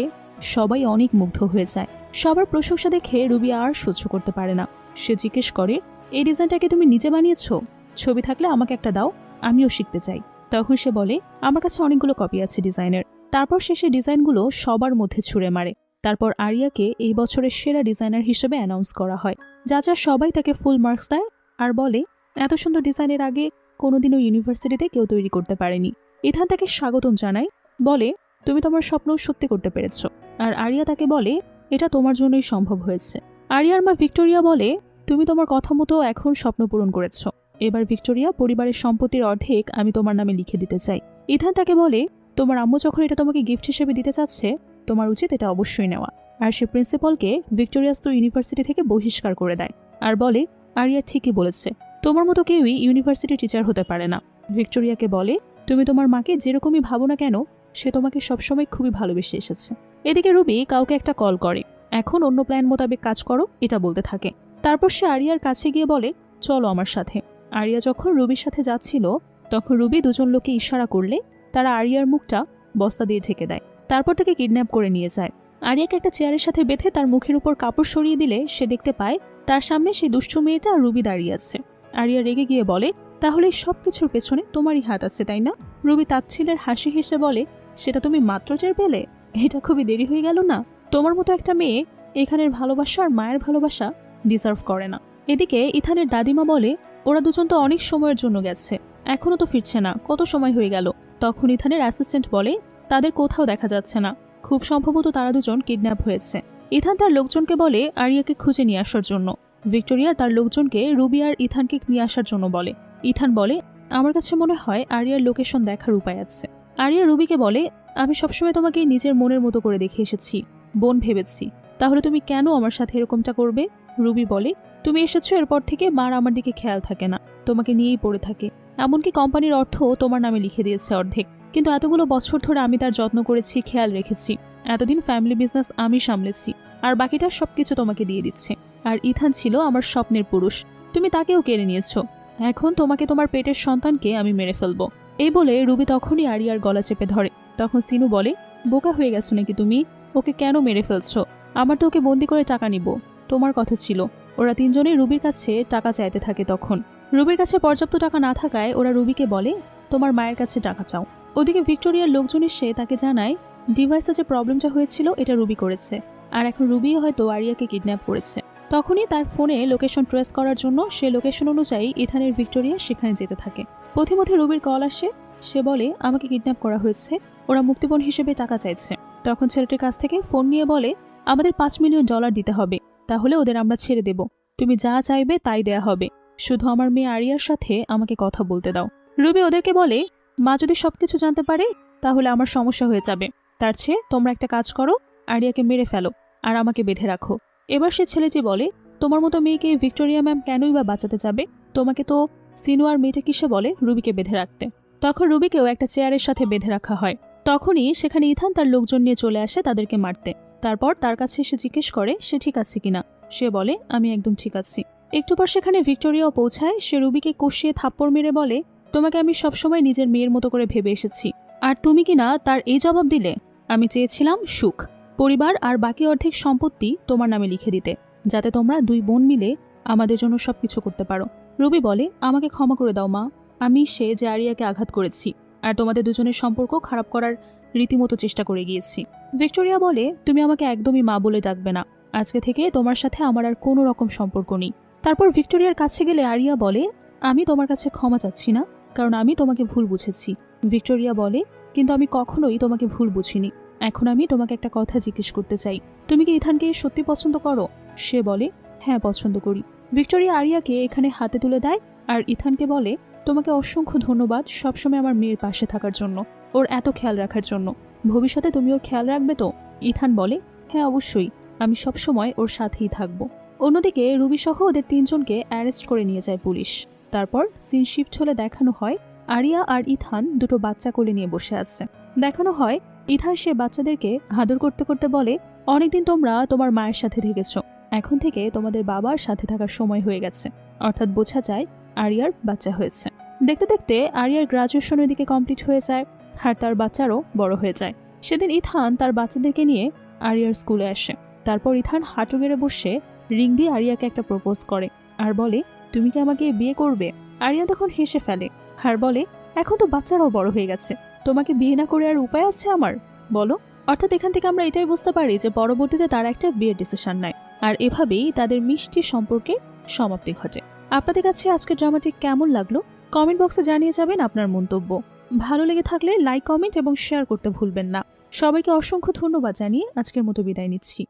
সবাই অনেক মুগ্ধ হয়ে যায়। সবার প্রশংসা দেখে রুবি আর সহ্য করতে পারে না। সে জিজ্ঞেস করে, এই ডিজাইনটাকে তুমি নিজে বানিয়েছো? ছবি থাকলে আমাকে একটা দাও, আমিও শিখতে চাই। তখন সে বলে, আমার কাছে অনেকগুলো কপি আছে ডিজাইনের। তারপর সে ডিজাইনগুলো সবার মধ্যে ছুঁড়ে মারে। তারপর আরিয়াকে এই বছরের সেরা ডিজাইনার হিসেবে অ্যানাউন্স করা হয়। যা সবাই তাকে ফুল মার্কস দেয় আর বলে, এত সুন্দর ডিজাইনের আগে কোনোদিনও ইউনিভার্সিটিতে কেউ তৈরি করতে পারেনি। ইথান তাকে স্বাগতম জানায়, বলে, তুমি তোমার স্বপ্ন সত্যি করতে পেরেছ। আর আরিয়া তাকে বলে, এটা তোমার জন্যই সম্ভব হয়েছে। আরিয়ার মা ভিক্টোরিয়া বলে, তুমি তোমার কথা মতো এখন স্বপ্ন পূরণ করেছ। এবার ভিক্টোরিয়া, পরিবারের সম্পত্তির অর্ধেক আমি তোমার নামে লিখে দিতে চাই। ইথান তাকে বলে, তোমার আম্মু যখন এটা তোমাকে গিফট হিসেবে দিতে চাচ্ছে, তোমার উচিত এটা অবশ্যই নেওয়া। আর সে প্রিন্সিপালকে ভিক্টোরিয়াস তো ইউনিভার্সিটি থেকে বহিষ্কার করে দেয় আর বলে, আরিয়া ঠিকই বলেছে, তোমার মতো কেউই ইউনিভার্সিটি টিচার হতে পারে না। ভিক্টোরিয়াকে বলে, তুমি তোমার মাকে যেরকমই ভাবো না কেন, সে তোমাকে সবসময় খুবই ভালোবেসে এসেছে। এদিকে রুবি কাউকে একটা কল করে, এখন অন্য প্ল্যান মোতাবেক কাজ করো এটা বলতে থাকে। তারপর সে আরিয়ার কাছে গিয়ে বলে, চলো আমার সাথে। আরিয়া যখন রুবির সাথে যাচ্ছিল তখন রুবি দুজন লোকে ইশারা করলে তারা আরিয়ার মুখটা বস্তা দিয়ে ঢেকে দেয়। তারপর তাকে কিডন্যাপ করে নিয়ে যায়। আরিয়াকে একটা চেয়ারের সাথে বেঁধে তার মুখের উপর কাপড় সরিয়ে দিলে সে দেখতে পায় তার সামনে সেই দুষ্টু মেয়েটা রুবি দাঁড়িয়ে আছে। আরিয়া রেগে গিয়ে বলে, তাহলে সব কিছুর পেছনে তোমারই হাত আছে তাই না? রুবি তাচ্ছিলের হাসি হেসে বলে, সেটা তুমি মাত্র টের পেলে? এটা খুবই দেরি হয়ে গেল না? তোমার মতো একটা মেয়ে এখানের ভালোবাসা আর মায়ের ভালোবাসা ডিজার্ভ করে না। এদিকে ইথানের দাদিমা বলে, ওরা দুজন তো অনেক সময়ের জন্য গেছে, এখনো তো ফিরছে না, কত সময় হয়ে গেল। তখন ইথানের অ্যাসিস্ট্যান্ট বলে, তাদের কোথাও দেখা যাচ্ছে না, খুব সম্ভবত তারা দুজন কিডন্যাপ হয়েছে। ইথান তার লোকজনকে বলে আরিয়াকে খুঁজে নিয়ে আসার জন্য। ভিক্টোরিয়া তার লোকজনকে রুবি আর ইথানকে নিয়ে আসার জন্য বলে। ইথান বলে, আমার কাছে মনে হয় আরিয়ার লোকেশন দেখার উপায় আছে। আরিয়া রুবিকে বলে, আমি সবসময় তোমাকে নিজের মনের মতো করে দেখে এসেছি, বোন ভেবেছি, তাহলে তুমি কেন আমার সাথে এরকমটা করবে? রুবি বলে, তুমি এসেছো এরপর থেকে মার আমার দিকে খেয়াল থাকে না, তোমাকে নিয়েই পড়ে থাকে, এমনকি কোম্পানির অর্থ তোমার নামে লিখে দিয়েছে অর্ধেক। কিন্তু এতগুলো বছর ধরে আমি তার যত্ন করেছি, খেয়াল রেখেছি, এতদিন ফ্যামিলি বিজনেস আমি সামলেছি, আর বাকিটা সবকিছু তোমাকে দিয়ে দিচ্ছে। আর ইথান ছিল আমার স্বপ্নের পুরুষ, তুমি তাকেও কেড়ে নিয়েছো, এখন তোমাকে তোমার পেটের সন্তানকে আমি মেরে ফেলবো। এই বলে রুবি তখনই আরিয়ার গলা চেপে ধরে। তখন সিনু বলে, বোকা হয়ে গেছো নাকি তুমি? ওকে কেন মেরে ফেলছো? আমার তো ওকে বন্দি করে টাকা নিব, তোমার কথা ছিল। ওরা তিনজনে রুবির কাছে টাকা চাইতে থাকে। তখন রুবির কাছে পর্যাপ্ত টাকা না থাকায় ওরা রুবিকে বলে, তোমার মায়ের কাছে টাকা চাও। ওদিকে ভিক্টোরিয়ার লোকজন এসে তাকে জানায়, ডিভাইসে যে প্রবলেমটা হয়েছিল এটা রুবি করেছে, আর এখন রুবিও হয়তো আরিয়াকে কিডন্যাপ করেছে। তখনই তার ফোনে লোকেশন ট্রেস করার জন্য সে লোকেশন অনুযায়ী ইথানের ভিক্টোরিয়া সেখানে যেতে থাকে। পথিমধ্যে রুবির কল আসে, সে বলে, আমাকে কিডন্যাপ করা হয়েছে, ওরা মুক্তিপণ হিসেবে টাকা চাইছে। তখন ছেলেটির কাছ থেকে ফোন নিয়ে বলে, আমাদের $5 মিলিয়ন দিতে হবে, তাহলে ওদের আমরা ছেড়ে দেব, তুমি যা চাইবে তাই দেয়া হবে, শুধু আমার মেয়ে আরিয়ার সাথে আমাকে কথা বলতে দাও। রুবি ওদেরকে বলে, মা যদি সবকিছু জানতে পারে তাহলে আমার সমস্যা হয়ে যাবে, তার চেয়ে তোমরা একটা কাজ করো, আরিয়াকে মেরে ফেলো আর আমাকে বেঁধে রাখো। এবার সে ছেলেটি বলে, তোমার মতো মেয়েকে ভিক্টোরিয়া ম্যাম কেনই বা বাঁচাতে যাবে? তোমাকে তো সিনু আর মেয়েটা কিসে বলে রুবিকে বেঁধে রাখতে। তখন রুবিকেও একটা চেয়ারের সাথে বেঁধে রাখা হয়। তখনই সেখানে ইথান তার লোকজন নিয়ে চলে আসে তাদেরকে মারতে। তারপর তার কাছে এসে জিজ্ঞেস করে সে ঠিক আছে কিনা। সে বলে, আমি একদম ঠিক আছি। একটু পর সেখানে ভিক্টোরিয়াও পৌঁছায়। সে রুবিকে কষিয়ে থাপ্পড় মেরে বলে, তোমাকে আমি সবসময় নিজের মেয়ের মতো করে ভেবে এসেছি, আর তুমি কিনা তার এই জবাব দিলে? আমি চেয়েছিলাম সুখ, পরিবার আর বাকি অর্ধেক সম্পত্তি তোমার নামে লিখে দিতে, যাতে তোমরা দুই বোন মিলে আমাদের জন্য সবকিছু করতে পারো। রুবি বলে, আমাকে ক্ষমা করে দাও মা, আমি সে যে আরিয়াকে আঘাত করেছি আর তোমাদের দুজনের সম্পর্ক খারাপ করার রীতিমতো চেষ্টা করে গিয়েছি। ভিক্টোরিয়া বলে, তুমি আমাকে একদমই মা বলে ডাকবে না, আজকে থেকে তোমার সাথে আমার আর কোনো রকম সম্পর্ক নেই। তারপর ভিক্টোরিয়ার কাছে গেলে আরিয়া বলে, আমি তোমার কাছে ক্ষমা চাচ্ছি না, কারণ আমি তোমাকে ভুল বুঝেছি। ভিক্টোরিয়া বলে, কিন্তু আমি কখনোই তোমাকে ভুল বুঝিনি। এখন আমি তোমাকে একটা কথা জিজ্ঞেস করতে চাই, তুমি কি ইথানকে সত্যি পছন্দ করো? সে বলে, হ্যাঁ পছন্দ করি। ভিক্টোরিয়া আরিয়াকে এখানে হাতে তুলে দেয় আর ইথানকে বলে, তোমাকে অসংখ্য ধন্যবাদ সবসময় আমার মেয়ের পাশে থাকার জন্য, ওর এত খেয়াল রাখার জন্য। ভবিষ্যতে তুমি ওর খেয়াল রাখবে তো? ইথান বলে, হ্যাঁ অবশ্যই, আমি সবসময় ওর সাথেই থাকবো। অন্যদিকে রুবি সহ ওদের 3 জনকে অ্যারেস্ট করে নিয়ে যায় পুলিশ। তারপর সিন শিফট হলে দেখানো হয় আরিয়া আর ইথান দুটো বাচ্চা কোলে নিয়ে বসে আছে। দেখানো হয় ইথান সে বাচ্চাদেরকে আদর করতে করতে বলে, অনেকদিন তোমরা তোমার মায়ের সাথে থেকেছ, এখন থেকে তোমাদের বাবার সাথে থাকার সময় হয়ে গেছে। অর্থাৎ বোঝা যায় আরিয়ার বাচ্চা হয়েছে। দেখতে দেখতে আরিয়ার গ্রাজুয়েশন ওইদিকে কমপ্লিট হয়ে যায় আর তার বাচ্চারও বড় হয়ে যায়। সেদিন ইথান তার বাচ্চাদেরকে নিয়ে আরিয়ার স্কুলে আসে। তারপর ইথান হাঁটু গেড়ে বসে রিং দিয়ে আরিয়াকে একটা প্রপোজ করে আর বলে, তুমি কি আমাকে বিয়ে করবে? আরিয়া তখন হেসে ফেলে আর বলে, এখন তো বাচ্চারাও বড় হয়ে গেছে, তোমাকে বিয়ে না করে আর উপায় আছে আমার, বলো? অর্থাৎ এখান থেকে আমরা এটাই বুঝতে পারি যে পরবর্তীতে তারা একটা বিয়ের ডিসিশন নেয় আর এভাবেই তাদের মিষ্টি সম্পর্কে সমাপ্তি ঘটে। আপনাদের কাছে আজকের ড্রামাটি কেমন লাগলো কমেন্ট বক্সে জানিয়ে যাবেন আপনার মন্তব্য। ভালো লেগে থাকলে লাইক, কমেন্ট এবং শেয়ার করতে ভুলবেন না। সবাইকে অসংখ্য ধন্যবাদ জানিয়ে আজকের মতো বিদায় নিচ্ছি।